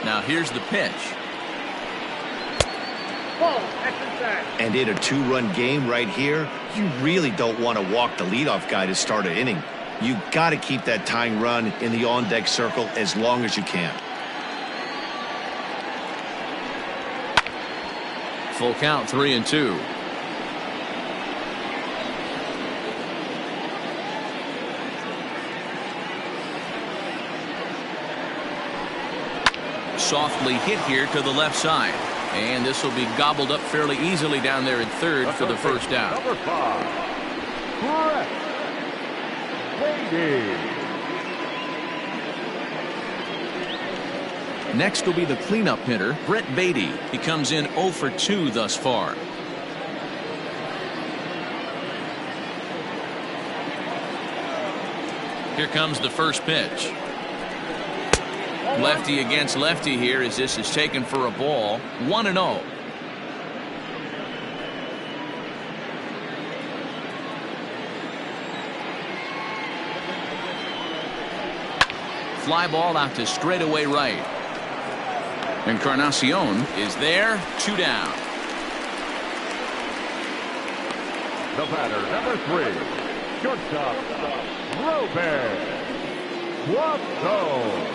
Now here's the pitch. Ball, that's inside. And in a 2-run game right here, you really don't want to walk the leadoff guy to start an inning. You got to keep that tying run in the on-deck circle as long as you can. Full count, 3-2. Softly hit here to the left side. And this will be gobbled up fairly easily down there at third for the first down. Number 5, Brett Beatty. Next will be the cleanup hitter, Brett Beatty. He comes in 0 for 2 thus far. Here comes the first pitch. Lefty against lefty here as this is taken for a ball. 1-0. Fly ball out to straightaway right. Encarnacion is there. 2 down. The batter, number 3, shortstop, Robert Poisson.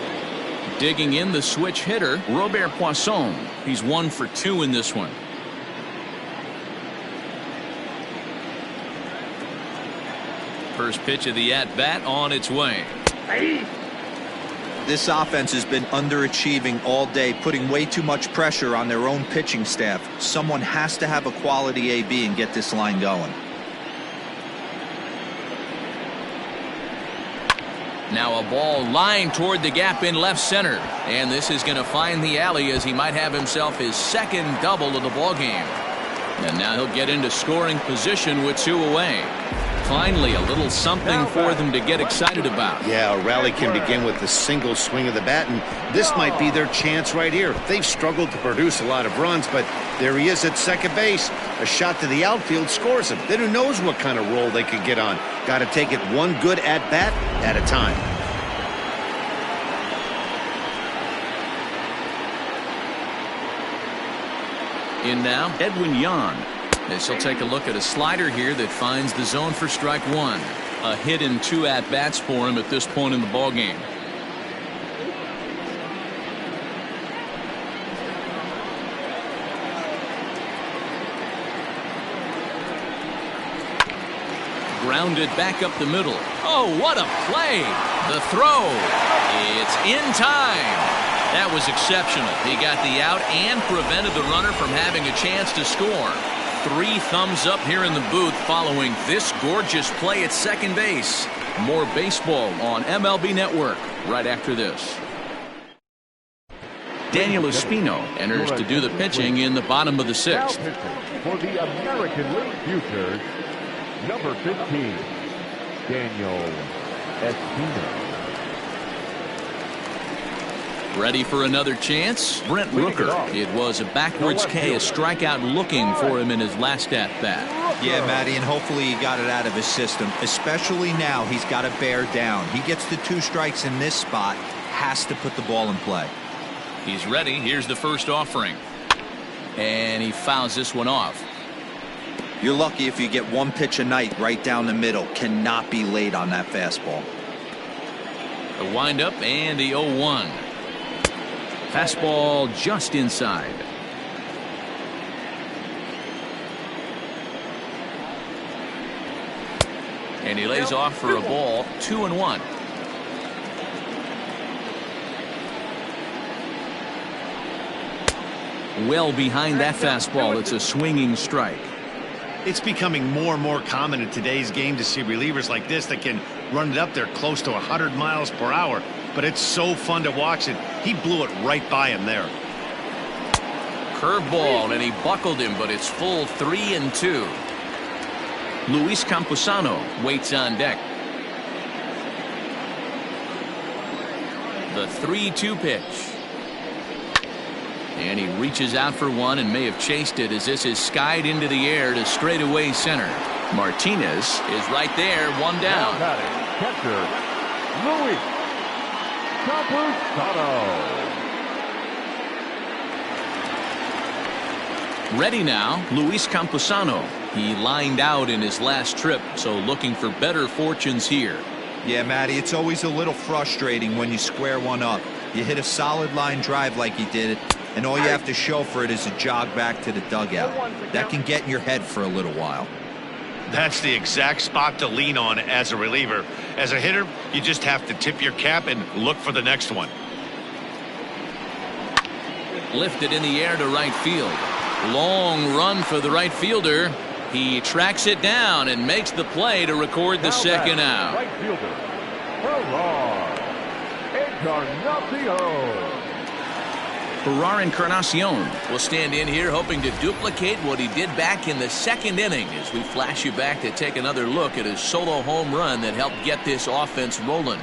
Digging in the switch hitter, Robert Poisson. He's 1 for 2 in this one. First pitch of the at-bat on its way. This offense has been underachieving all day, putting way too much pressure on their own pitching staff. Someone has to have a quality AB and get this line going. Now a ball lying toward the gap in left center. And this is going to find the alley as he might have himself his second double of the ball game. And now he'll get into scoring position with 2 away. Finally, a little something for them to get excited about. Yeah, a rally can begin with a single swing of the bat, and this might be their chance right here. They've struggled to produce a lot of runs, but there he is at second base. A shot to the outfield scores him. Then who knows what kind of roll they could get on. Got to take it one good at-bat at a time. In now, Edwin Yan. This will take a look at a slider here that finds the zone for strike 1. A hit in 2 at-bats for him at this point in the ball game. Grounded back up the middle. Oh, what a play! The throw. It's in time. That was exceptional. He got the out and prevented the runner from having a chance to score. 3 thumbs up here in the booth following this gorgeous play at second base. More baseball on MLB Network right after this. Daniel Espino enters to do the pitching in the bottom of the 6th. Now pitching for the American League Futures, number 15, Daniel Espino. Ready for another chance? Brent Rooker. It was a backwards K, a strikeout looking for him in his last at-bat. Yeah, Matty, and hopefully he got it out of his system. Especially now, he's got to bear down. He gets the 2 strikes in this spot, has to put the ball in play. He's ready. Here's the first offering. And he fouls this one off. You're lucky if you get 1 pitch a night right down the middle. Cannot be late on that fastball. A windup and the 0-1. Fastball just inside. And he lays off for a ball. 2-1. Well behind that fastball. It's a swinging strike. It's becoming more and more common in today's game to see relievers like this that can run it up there close to 100 miles per hour. But it's so fun to watch it. He blew it right by him there. Curveball, and he buckled him, but it's full 3-2. Luis Campusano waits on deck. The 3-2 pitch. And he reaches out for one and may have chased it as this is skied into the air to straightaway center. Martinez is right there, 1 down. Catcher, Luis Campusano. Ready now, Luis Campusano. He lined out in his last trip, so looking for better fortunes here. Yeah, Matty, it's always a little frustrating when you square one up. You hit a solid line drive like you did, and all you have to show for it is a jog back to the dugout. That can get in your head for a little while. That's the exact spot to lean on as a reliever. As a hitter, you just have to tip your cap and look for the next one. Lifted in the air to right field. Long run for the right fielder. He tracks it down and makes the play to record the second out. Right fielder, Encarnacion. Ferrar Encarnacion will stand in here hoping to duplicate what he did back in the second inning as we flash you back to take another look at his solo home run that helped get this offense rolling.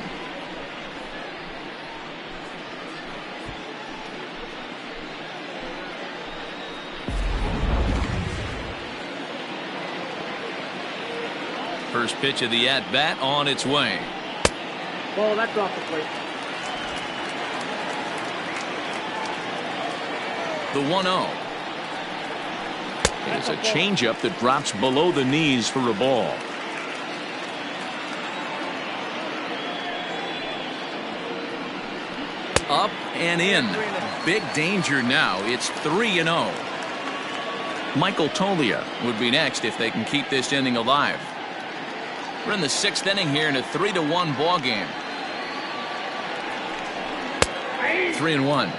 First pitch of the at-bat on its way. Ball, that's off the plate. The 1-0. It's a changeup that drops below the knees for a ball. Up and in. Big danger now. It's 3-0. Michael Tolia would be next if they can keep this inning alive. We're in the sixth inning here in a 3-1 ball game. 3-1.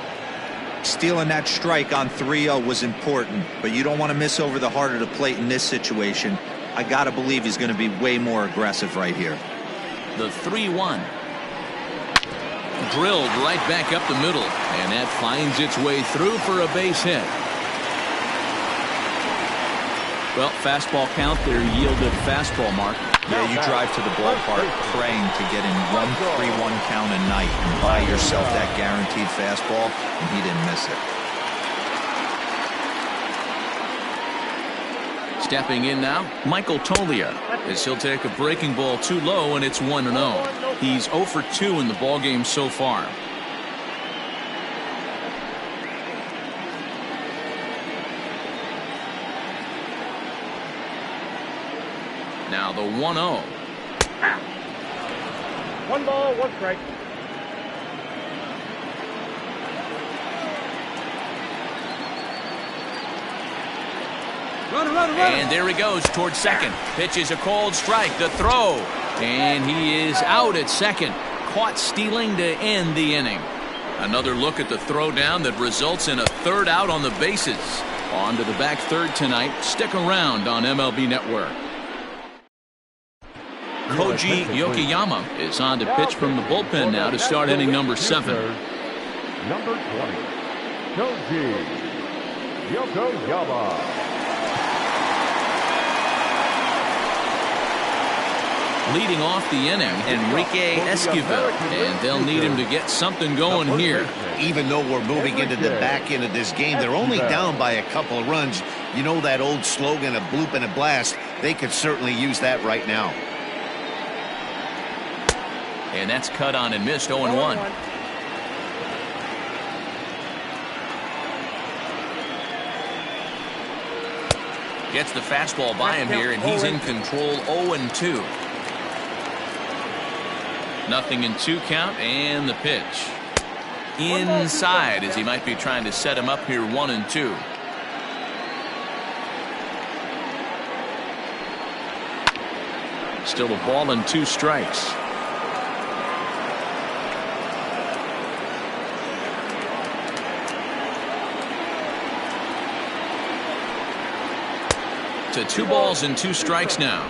Stealing that strike on 3-0 was important, but you don't want to miss over the heart of the plate in this situation. I got to believe he's going to be way more aggressive right here. The 3-1. Drilled right back up the middle, and that finds its way through for a base hit. Well, fastball count there yielded fastball mark. Yeah, you drive to the ballpark praying to get in 1-3-1 count a night and buy yourself that guaranteed fastball, and he didn't miss it. Stepping in now, Michael Tolia, as he'll take a breaking ball too low, and it's 1-0. He's 0 for 2 in the ballgame so far. Now the 1-0. One ball, one strike. Run. And there he goes towards second. Pitches a cold strike. The throw. And he is out at second. Caught stealing to end the inning. Another look at the throw down that results in a third out on the bases. On to the back third tonight. Stick around on MLB Network. Koji Yokoyama is on to pitch from the bullpen now to start inning number 7. Number 20, Koji Yokoyama. Leading off the inning, Enrique Esquivel, and they'll need him to get something going here. Even though we're moving into the back end of this game, they're only down by a couple of runs. You know that old slogan, a bloop and a blast. They could certainly use that right now. And that's cut on and missed. 0-1. Gets the fastball by him here, and he's in control. 0-2. Nothing in 2 count, and the pitch. Inside, as he might be trying to set him up here. 1-2. Still a ball and 2 strikes. To 2 balls and 2 strikes now.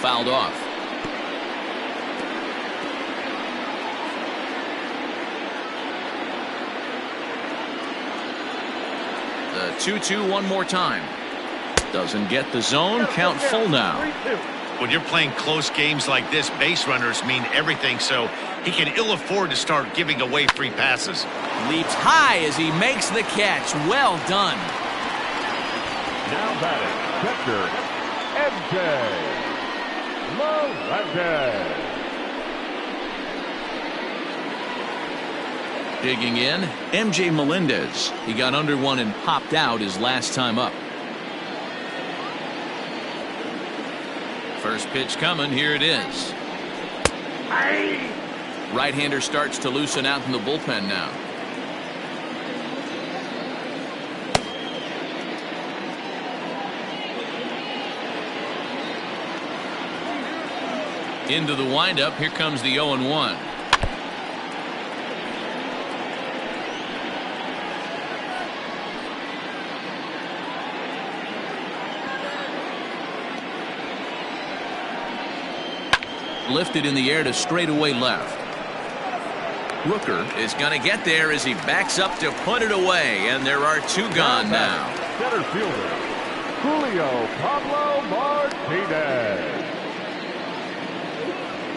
Fouled off. The 2-2 one more time. Doesn't get the zone. Count full now. When you're playing close games like this, base runners mean everything, so he can ill afford to start giving away free passes. Leaps high as he makes the catch. Well done. Now batting, catcher, MJ Melendez. Digging in, MJ Melendez. He got under one and popped out his last time up. First pitch coming. Here it is. Right-hander starts to loosen out in the bullpen now. Into the windup. Here comes the 0-1. Lifted in the air to straightaway left. Rooker is going to get there as he backs up to put it away, and there are two gone now. Center fielder, Julio Pablo Martinez.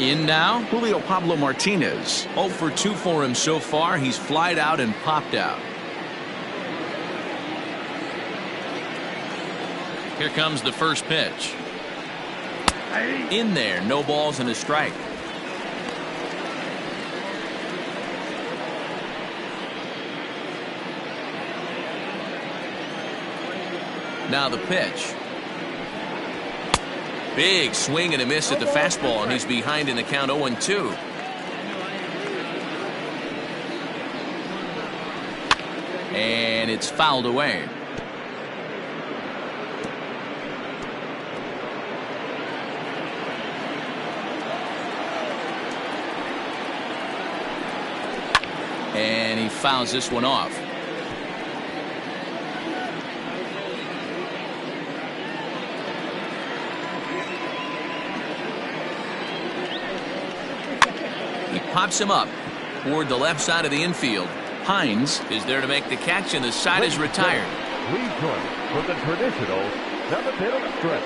In now, Julio Pablo Martinez. 0 for 2 for him so far. He's flied out and popped out. Here comes the first pitch. In there, no balls and a strike. Now the pitch. Big swing and a miss at the fastball, and he's behind in the count 0-2. And it's fouled away. And he fouls this one off. He pops him up toward the left side of the infield. Hines is there to make the catch, and the side is retired. Lee Joyce for the traditional seventh-inning stretch.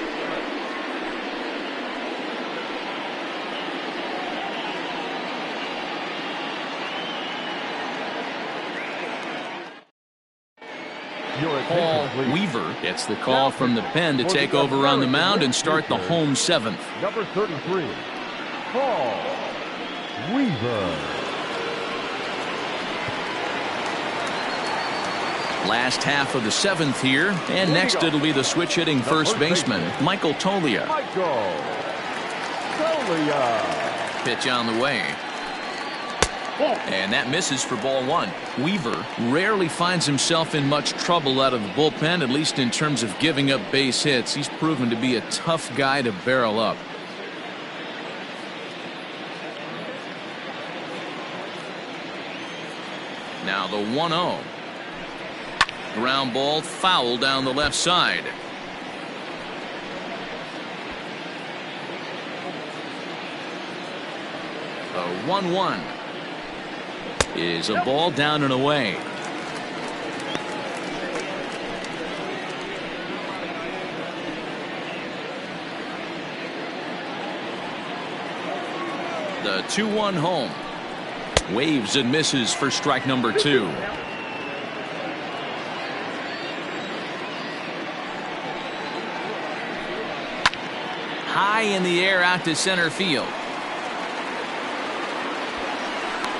Paul Weaver gets the call from the pen to take over on the mound and start the home seventh. Number 33, Paul Weaver. Last half of the seventh here, and next it'll be the switch hitting first baseman, Michael Toglia. Pitch on the way. And that misses for ball one. Weaver rarely finds himself in much trouble out of the bullpen, at least in terms of giving up base hits. He's proven to be a tough guy to barrel up. Now the 1-0. Ground ball foul down the left side. The 1-1 is a ball down and away. The 2-1 home. Waves and misses for strike number 2. High in the air out to center field.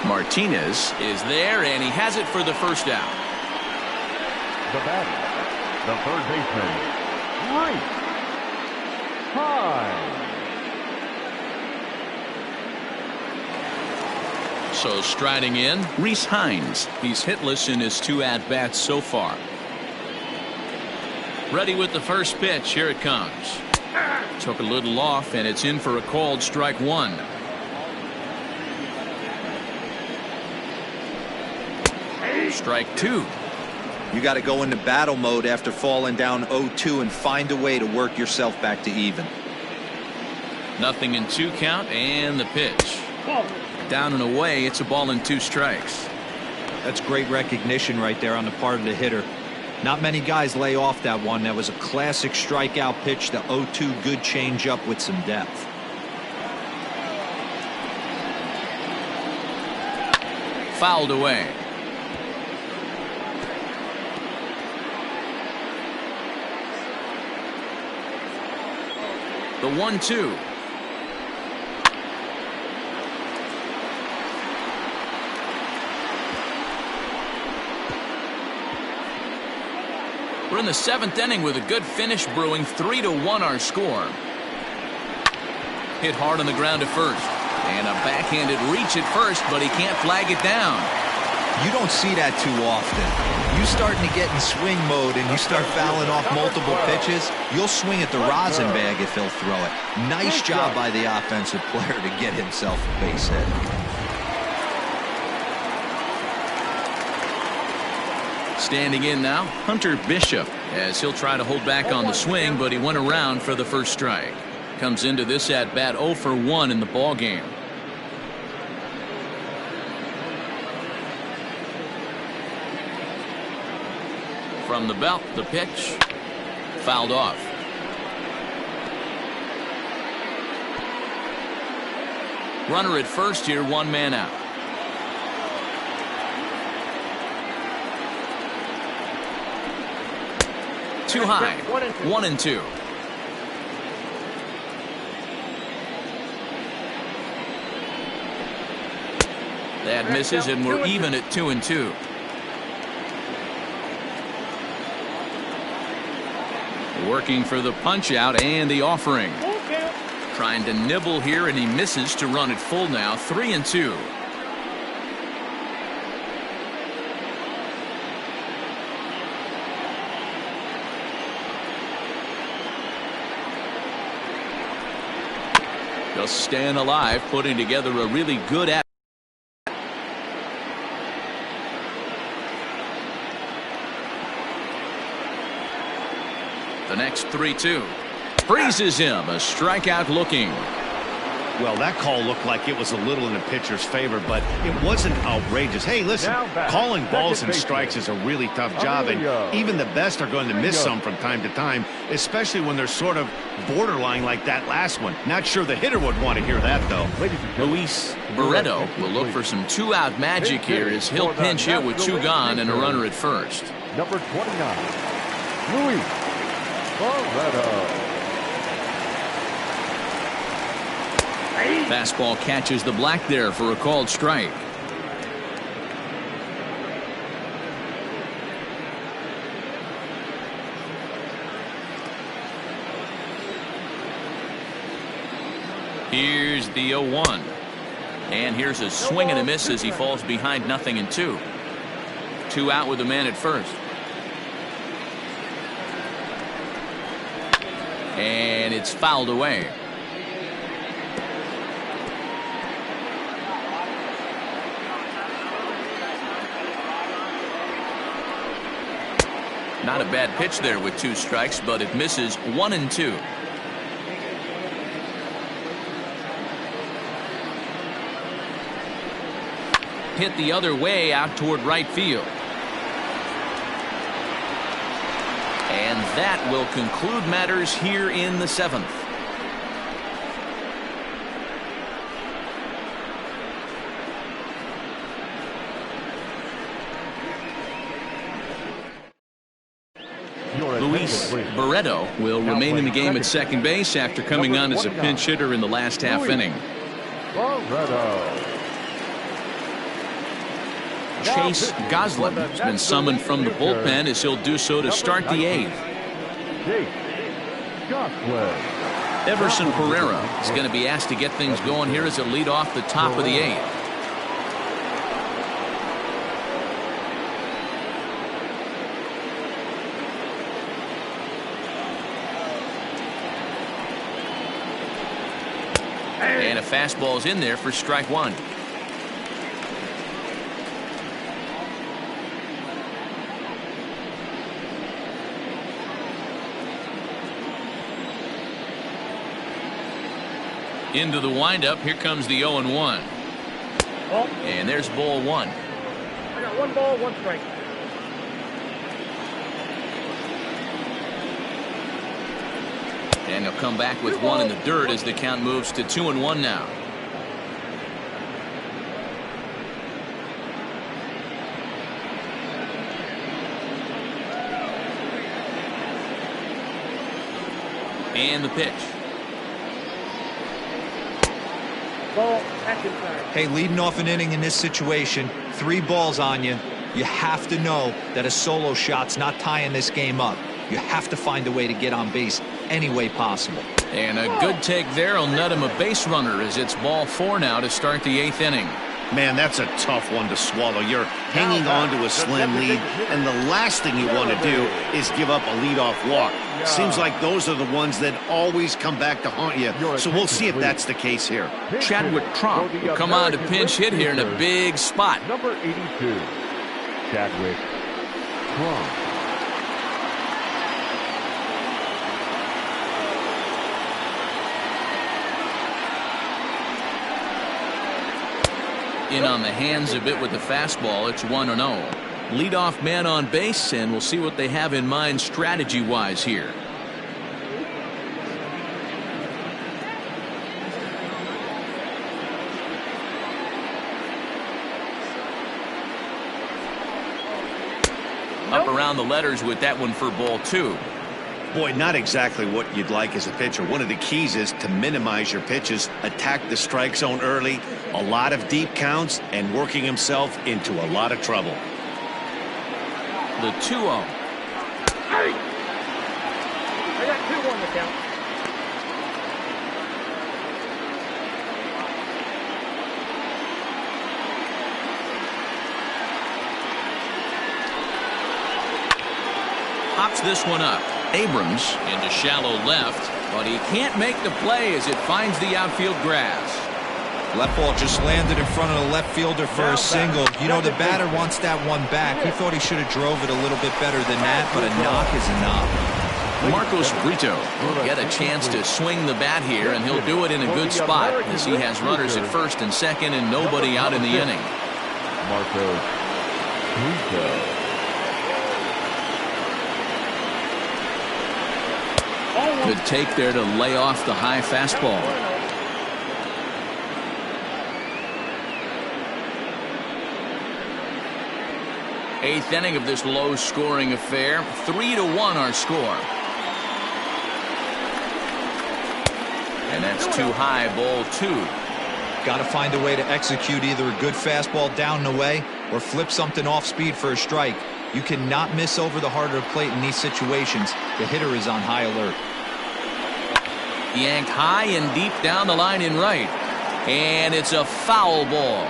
Martinez is there, and he has it for the first out. The batter, the third baseman, Hines. So striding in, Rhys Hines. He's hitless in his 2 at-bats so far. Ready with the first pitch. Here it comes. Took a little off, and it's in for a called strike 1. Strike 2. You got to go into battle mode after falling down 0-2 and find a way to work yourself back to even. Nothing in 2 count, and the pitch. Down and away. It's a ball and 2 strikes. That's great recognition right there on the part of the hitter. Not many guys lay off that one. That was a classic strikeout pitch. The 0-2 good changeup with some depth. Fouled away. The 1-2. We're in the 7th inning with a good finish brewing. 3-1 our score. Hit hard on the ground at first. And a backhanded reach at first, but he can't flag it down. You don't see that too often. You starting to get in swing mode and you start fouling off multiple pitches, you'll swing at the rosin bag if he'll throw it. Nice job by the offensive player to get himself a base hit. Standing in now, Hunter Bishop, as he'll try to hold back on the swing, but he went around for the first strike. Comes into this at bat 0 for 1 in the ball game. From the belt, the pitch, fouled off. Runner at first here, 1 man out. Too high, 1-2. That misses, and we're even at 2-2. Working for the punch out and the offering. Trying to nibble here, and he misses to run it full now. 3-2. Just staying alive, putting together a really good at. The next 3-2. Freezes him. A strikeout looking. Well, that call looked like it was a little in the pitcher's favor, but it wasn't outrageous. Hey, listen, calling balls and strikes is a really tough job, and even the best are going to miss some from time to time, especially when they're sort of borderline like that last one. Not sure the hitter would want to hear that, though. Luis Barreto will look for some two-out magic here as he'll pinch hit with 2 gone and a runner at first. Number 29, Luis Barreto. Fastball catches the black there for a called strike. Here's the 0-1. And here's a swing and a miss as he falls behind 0-2. 2 out with the man at first. And it's fouled away. Not a bad pitch there with 2 strikes, but it misses. 1-2. Hit the other way out toward right field. And that will conclude matters here in the 7th. Luis Barreto will remain in the game at second base after coming on as a pinch hitter in the last half inning. Chase Goslin has been summoned from the bullpen as he'll do so to start the 8th. Everson Pereira is going to be asked to get things going here as a lead off the top of the 8th. And a fastball's in there for strike 1. Into the windup. Here comes the 0-1. And there's ball 1. I got 1 ball, 1 strike. And he'll come back with 1 in the dirt as the count moves to 2-1 now. And the pitch. Ball, back inside. Hey, leading off an inning in this situation, 3 balls on you. You have to know that a solo shot's not tying this game up. You have to find a way to get on base any way possible. And a good take there will net him a base runner as it's ball 4 now to start the 8th inning. Man, that's a tough one to swallow. You're hanging on to a slim lead, and the last thing you want to do is give up a leadoff walk. Seems like those are the ones that always come back to haunt you, so we'll see if that's the case here. Chadwick Trump will come on to pinch hit here in a big spot. Number 82, Chadwick Trump. In on the hands a bit with the fastball. It's 1-0. Leadoff man on base, and we'll see what they have in mind strategy-wise here. Up around the letters with that one for ball 2. Boy, not exactly what you'd like as a pitcher. One of the keys is to minimize your pitches, attack the strike zone early, a lot of deep counts, and working himself into a lot of trouble. The 2-0. I got 2 on the count. Pops this one up. Abrams into shallow left, but he can't make the play as it finds the outfield grass. Left ball just landed in front of the left fielder for a single. You know, the batter wants that one back. He thought he should have drove it a little bit better than that, but a knock is a knock. Marcos Brito will get a chance to swing the bat here, and he'll do it in a good spot as he has runners at first and second and nobody out in the inning. Marcos Brito. Good take there to lay off the high fastball. Eighth inning of this low-scoring affair. 3-1 our score. And that's too high, ball 2. Got to find a way to execute either a good fastball down and away or flip something off speed for a strike. You cannot miss over the heart of the plate in these situations. The hitter is on high alert. Yanked high and deep down the line in right. And it's a foul ball.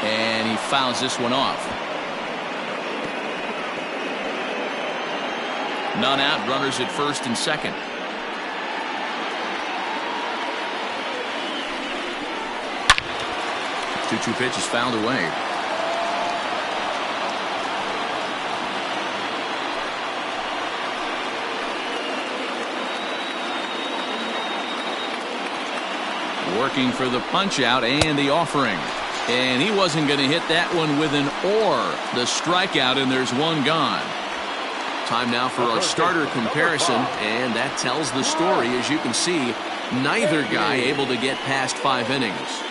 And he fouls this one off. None out, runners at first and second. 2-2 pitch is fouled away. Working for the punch out and the offering. And he wasn't going to hit that one with an or. The strikeout, and there's one gone. Time now for our starter comparison, and that tells the story. As you can see, neither guy able to get past 5 innings.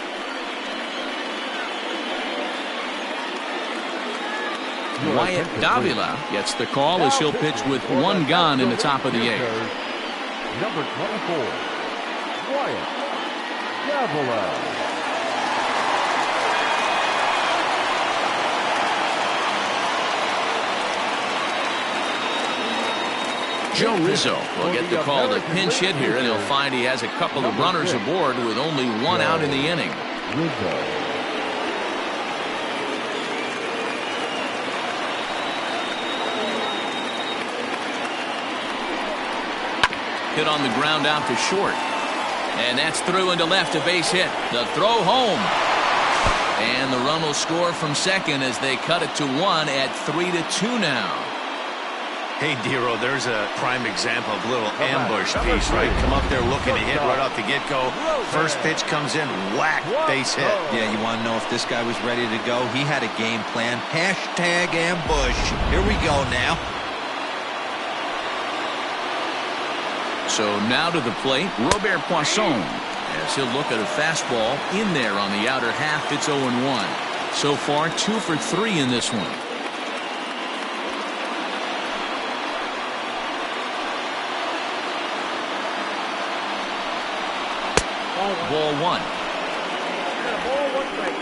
Wyatt Davila gets the call as he'll pitch with one gone in the top of the 8th. Number 24, Wyatt Davila. Joe Rizzo will get the call to pinch hit here, and he'll find he has a couple of runners aboard with only one out in the inning. Rizzo. Hit on the ground out to short. And that's through into left, a base hit. The throw home. And the run will score from second as they cut it to 1 at 3-2 now. Hey, Dero, there's a prime example of a little ambush piece, right? Come up there looking to hit right off the get-go. First pitch comes in, whack, base hit. Yeah, you want to know if this guy was ready to go? He had a game plan. Hashtag ambush. Here we go now. So now to the plate, Robert Poisson, as he'll look at a fastball in there on the outer half. It's 0-1. So far, 2 for 3 in this one. Ball 1. Ball one strike.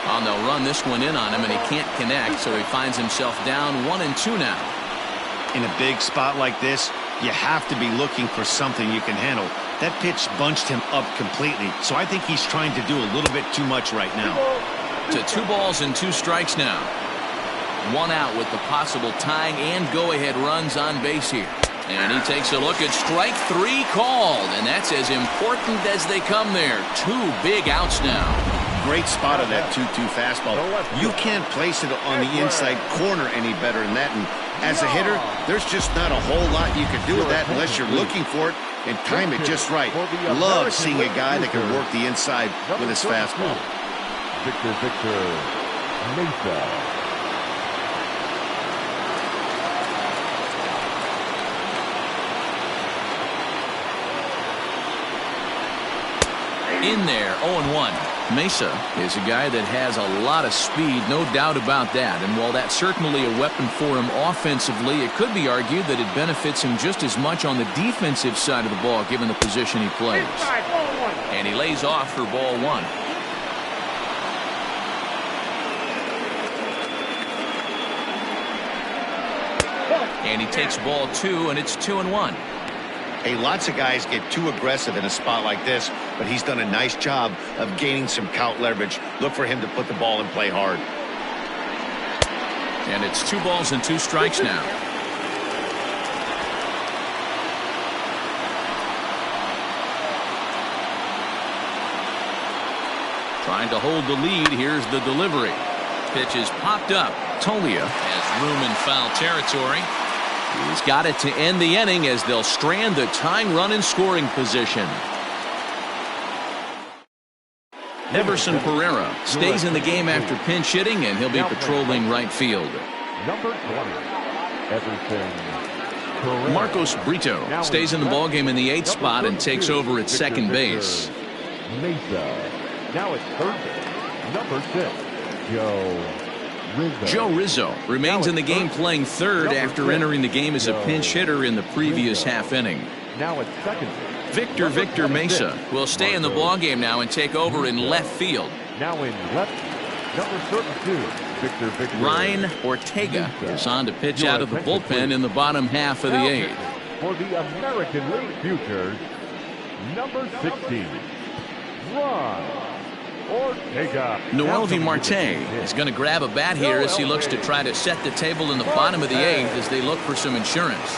Oh, they'll run this one in on him, and he can't connect, so he finds himself down 1-2 now. In a big spot like this, you have to be looking for something you can handle. That pitch bunched him up completely, so I think he's trying to do a little bit too much right now. To 2 balls and 2 strikes now. 1 out with the possible tying and go-ahead runs on base here. And he takes a look at strike 3 called, and that's as important as they come there. 2 big outs now. Great spot on that 2-2 fastball. You can't place it on the inside corner any better than that. And as a hitter, there's just not a whole lot you can do with that unless you're looking for it and time it just right. Love seeing a guy that can work the inside with his fastball. Victor Mesa. In there, 0-1. Mesa is a guy that has a lot of speed, no doubt about that. And while that's certainly a weapon for him offensively, it could be argued that it benefits him just as much on the defensive side of the ball, given the position he plays. And he lays off for ball 1. And he takes ball 2, and it's 2-1. Hey, lots of guys get too aggressive in a spot like this, but he's done a nice job of gaining some count leverage. Look for him to put the ball in play hard. And it's 2 balls and 2 strikes now. Trying to hold the lead. Here's the delivery. Pitch is popped up. Tolia has room in foul territory. He's got it to end the inning as they'll strand the tying run in scoring position. Everson Pereira stays in the game after pinch hitting, and he'll be patrolling right field. Number 20, Everson Pereira. Marcos Brito stays in the ballgame in the 8th spot and takes over at second base. Mesa. Now it's third base. Number 6, Joe Rizzo remains in the game playing third after entering the game as a pinch hitter in the previous half inning. Now it's second. Victor Mesa will stay in the ballgame now and take over in left field. Now in left, number 32, Victor. Ryan Ortega is on to pitch out of the bullpen in the bottom half of the 8th. For the American League Futures, number 16, Ryan Ortega. Noelvi Marte is going to grab a bat here as he looks to try to set the table in the bottom of the 8th as they look for some insurance.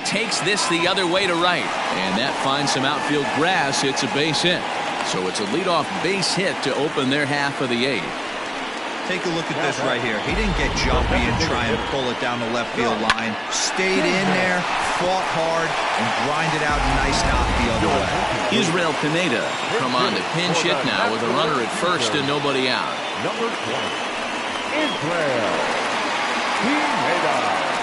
Takes this the other way to right, and that finds some outfield grass. It's a base hit. So it's a leadoff base hit to open their half of the 8th. Take a look at this right here. He didn't get jumpy and try and pull it down the left field line. Stayed in there, fought hard, and grinded out a nice knock the other way. Israel Pineda come on to pinch hit now with a runner at first and nobody out. Number 20, Israel Pineda.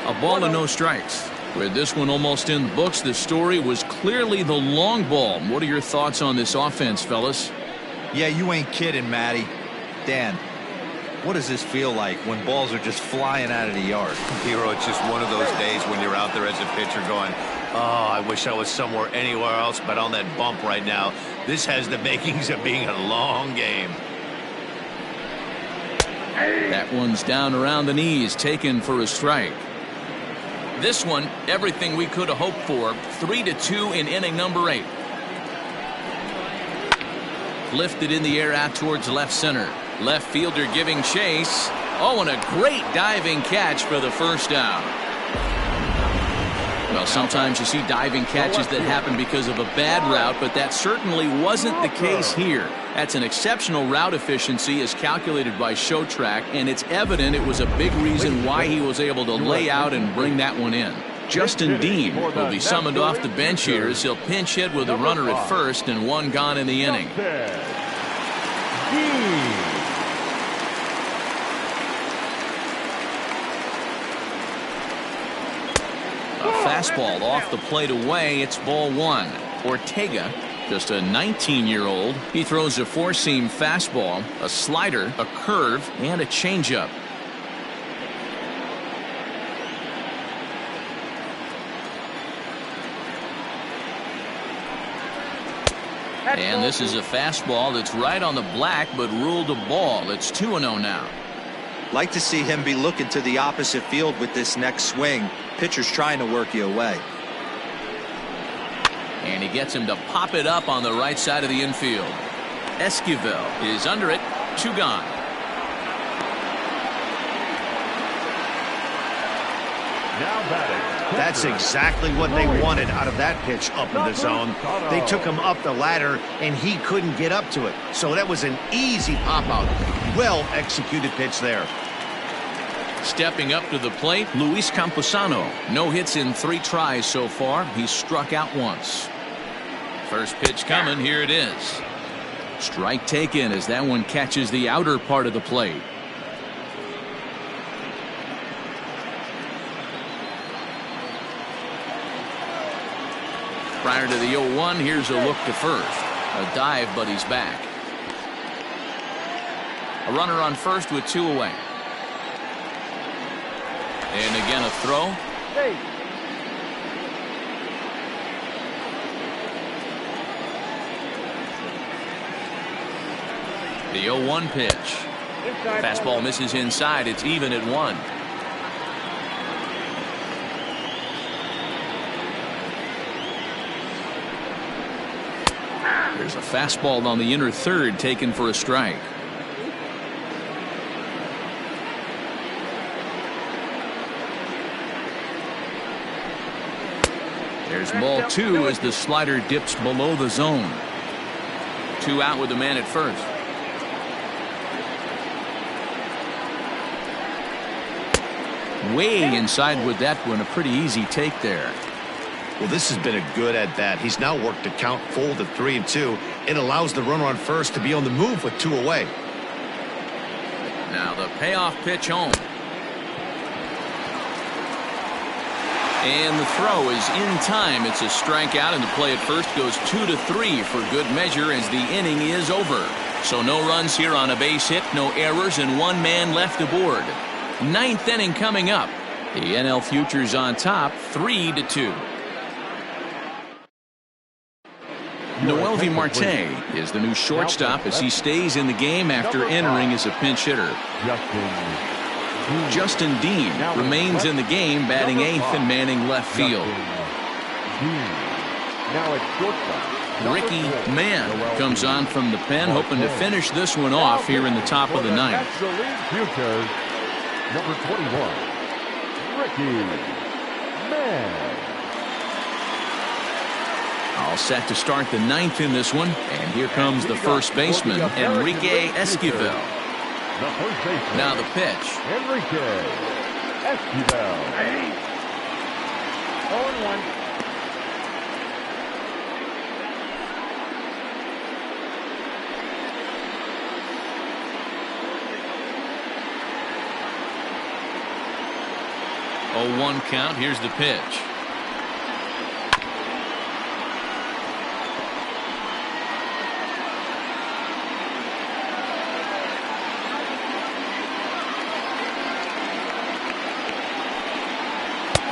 A ball and no strikes. With this one almost in the books, the story was clearly the long ball. What are your thoughts on this offense, fellas? Yeah, you ain't kidding, Matty. Dan, what does this feel like when balls are just flying out of the yard? Hero, it's just one of those days when you're out there as a pitcher going, oh, I wish I was somewhere anywhere else but on that bump right now. This has the makings of being a long game. That one's down around the knees, taken for a strike. This one, everything we could have hoped for. 3-2 in inning number 8. Lifted in the air out towards left center. Left fielder giving chase. Oh, and a great diving catch for the first out. Well, sometimes you see diving catches that happen because of a bad route, but that certainly wasn't the case here. That's an exceptional route efficiency as calculated by ShowTrack, and it's evident it was a big reason why he was able to lay out and bring that one in. Justin Dean will be summoned off the bench here as he'll pinch hit with a runner at first and one gone in the inning. A fastball off the plate away. It's ball one. Ortega, just a 19-year-old. He throws a four-seam fastball, a slider, a curve, and a changeup. And this is a fastball that's right on the black but ruled a ball. It's 2-0 now. Like to see him be looking to the opposite field with this next swing. Pitcher's trying to work you away. And he gets him to pop it up on the right side of the infield. Esquivel is under it. Two gone. Now batting. That's exactly what they wanted out of that pitch up in the zone. They took him up the ladder, and he couldn't get up to it. So that was an easy pop-out. Well-executed pitch there. Stepping up to the plate, Luis Camposano. No hits in 3 tries so far. He's struck out once. First pitch coming. Here it is. Strike taken as that one catches the outer part of the plate. Prior to the 0-1, here's a look to first. A dive, but he's back. A runner on first with 2 away. And again a throw. Hey. The 0-1 pitch. Fastball misses inside. It's even at 1. There's a fastball on the inner third taken for a strike. There's ball 2 as the slider dips below the zone. 2 out with the man at first. Way inside with that one. A pretty easy take there. Well, this has been a good at-bat. He's now worked the count full to 3-2. It allows the runner on first to be on the move with 2 away. Now the payoff pitch home. And the throw is in time. It's a strikeout, and the play at first goes 2-3 for good measure as the inning is over. So no runs here on a base hit, no errors, and 1 man left aboard. 9th inning coming up. The NL Futures on top, 3-2. Noelvi Marte is the new shortstop as he stays in the game after entering as a pinch hitter. Justin Dean remains in the game, batting 8th and manning left field. Ricky Mann comes on from the pen, hoping to finish this one off here in the top of the 9th. Futures, number 21, Ricky Mann. All set to start the 9th in this one, and here comes the first baseman, Enrique Esquivel. Now the pitch. Enrique Esquivel. 0-1. Oh, 1 count. Here's the pitch.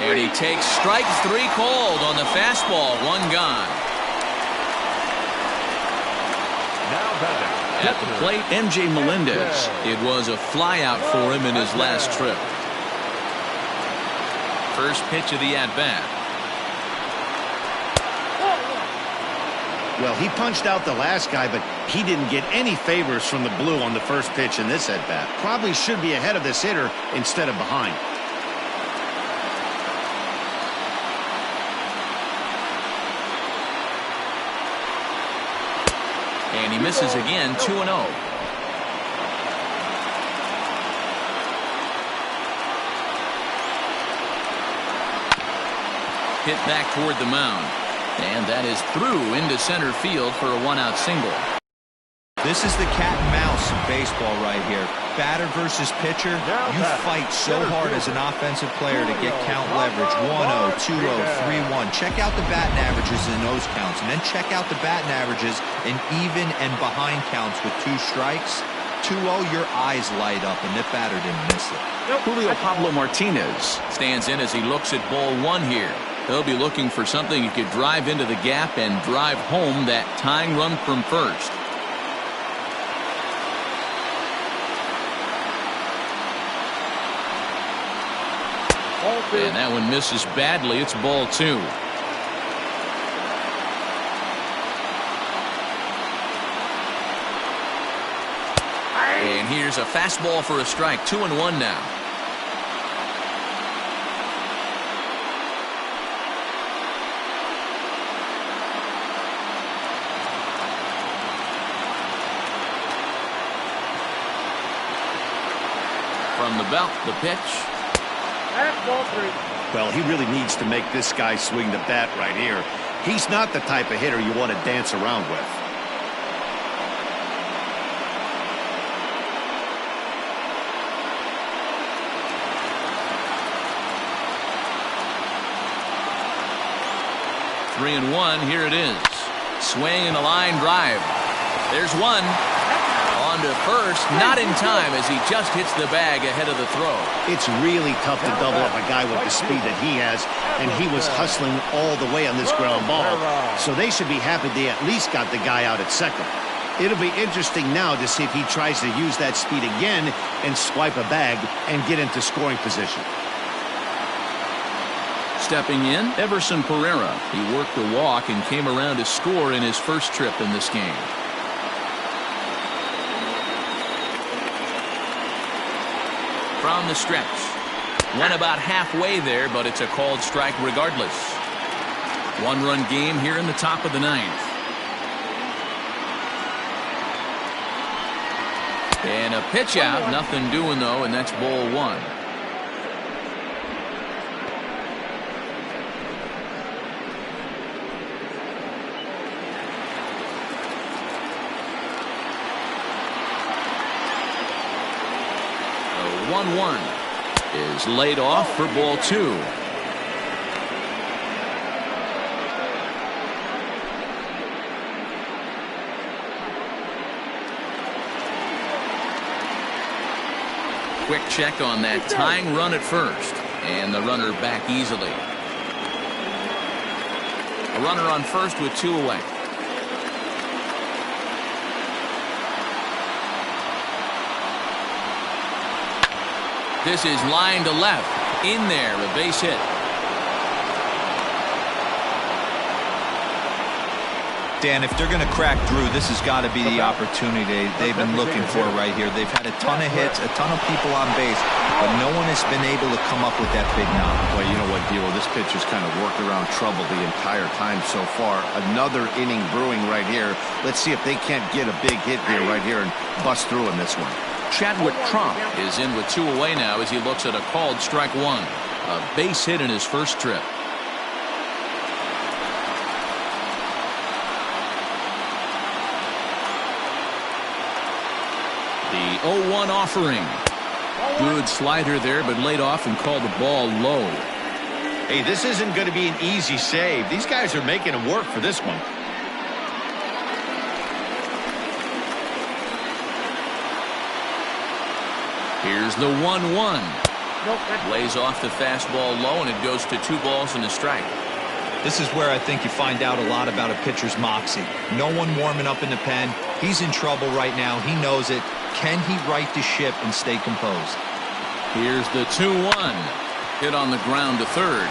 And he takes strike 3 called on the fastball. 1 gone. At the plate, MJ Melendez. It was a flyout for him in his last trip. First pitch of the at-bat. Well, he punched out the last guy, but he didn't get any favors from the blue on the first pitch in this at-bat. Probably should be ahead of this hitter instead of behind. And he misses again, 2-0. hit back toward the mound. And that is through into center field for a one-out single. This is the cat and mouse of baseball right here. Batter versus pitcher. You fight so hard as an offensive player to get count leverage. 1-0, 2-0, 3-1. Check out the batting averages in those counts, and then check out the batting averages in even and behind counts with 2 strikes. 2-0, your eyes light up, and the batter didn't miss it. Julio Pablo Martinez stands in as he looks at ball 1 here. He'll be looking for something he could drive into the gap and drive home that tying run from first. And that one misses badly. It's ball 2. And here's a fastball for a strike. 2-1 now. From the belt, the pitch. Ball 3. Well, he really needs to make this guy swing the bat right here. He's not the type of hitter you want to dance around with. Three and 1. Here it is. Swing and a line drive. There's one. On to first, not in time as he just hits the bag ahead of the throw. It's really tough to double up a guy with the speed that he has, and he was hustling all the way on this ground ball. So they should be happy they at least got the guy out at second. It'll be interesting now to see if he tries to use that speed again and swipe a bag and get into scoring position. Stepping in, Everson Pereira. He worked the walk and came around to score in his first trip in this game. From the stretch. Went about halfway there, but it's a called strike regardless. 1-run game here in the top of the 9th. And a pitch out. Nothing doing, though, and that's ball 1. The 1-1 is laid off for ball 2. Quick check on that tying run at first, and the runner back easily. A runner on first with 2 away. This is line to left. In there, a base hit. Dan, if they're going to crack Drew, this has got to be the opportunity they've been looking for right here. They've had a ton of hits, a ton of people on base, but no one has been able to come up with that big knock. Well, you know what, Dilo, this pitcher's kind of worked around trouble the entire time so far. Another inning brewing right here. Let's see if they can't get a big hit here right here and bust through in this one. Chadwick Tromp is in with 2 away now as he looks at a called strike 1. A base hit in his first trip. The 0-1 offering. Good slider there, but laid off and called the ball low. Hey, this isn't going to be an easy save. These guys are making him work for this one. Here's the 1-1. Lays off the fastball low, and it goes to 2 balls and a strike. This is where I think you find out a lot about a pitcher's moxie. No one warming up in the pen. He's in trouble right now. He knows it. Can he right the ship and stay composed? Here's the 2-1. Hit on the ground to third.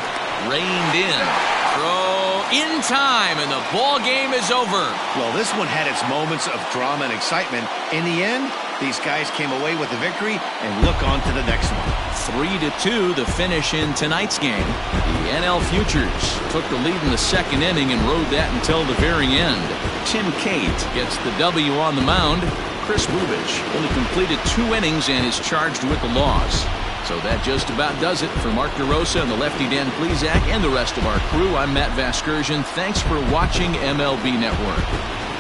Reined in. Throw in time, and the ball game is over. Well, this one had its moments of drama and excitement. In the end, these guys came away with the victory and look on to the next one. 3-2 the finish in tonight's game. The NL Futures took the lead in the second inning and rode that until the very end. Tim Cate gets the W on the mound. Chris Bubich only completed 2 innings and is charged with the loss. So that just about does it for Mark DeRosa and the lefty Dan Plesac and the rest of our crew. I'm Matt Vasgersian. Thanks for watching MLB Network.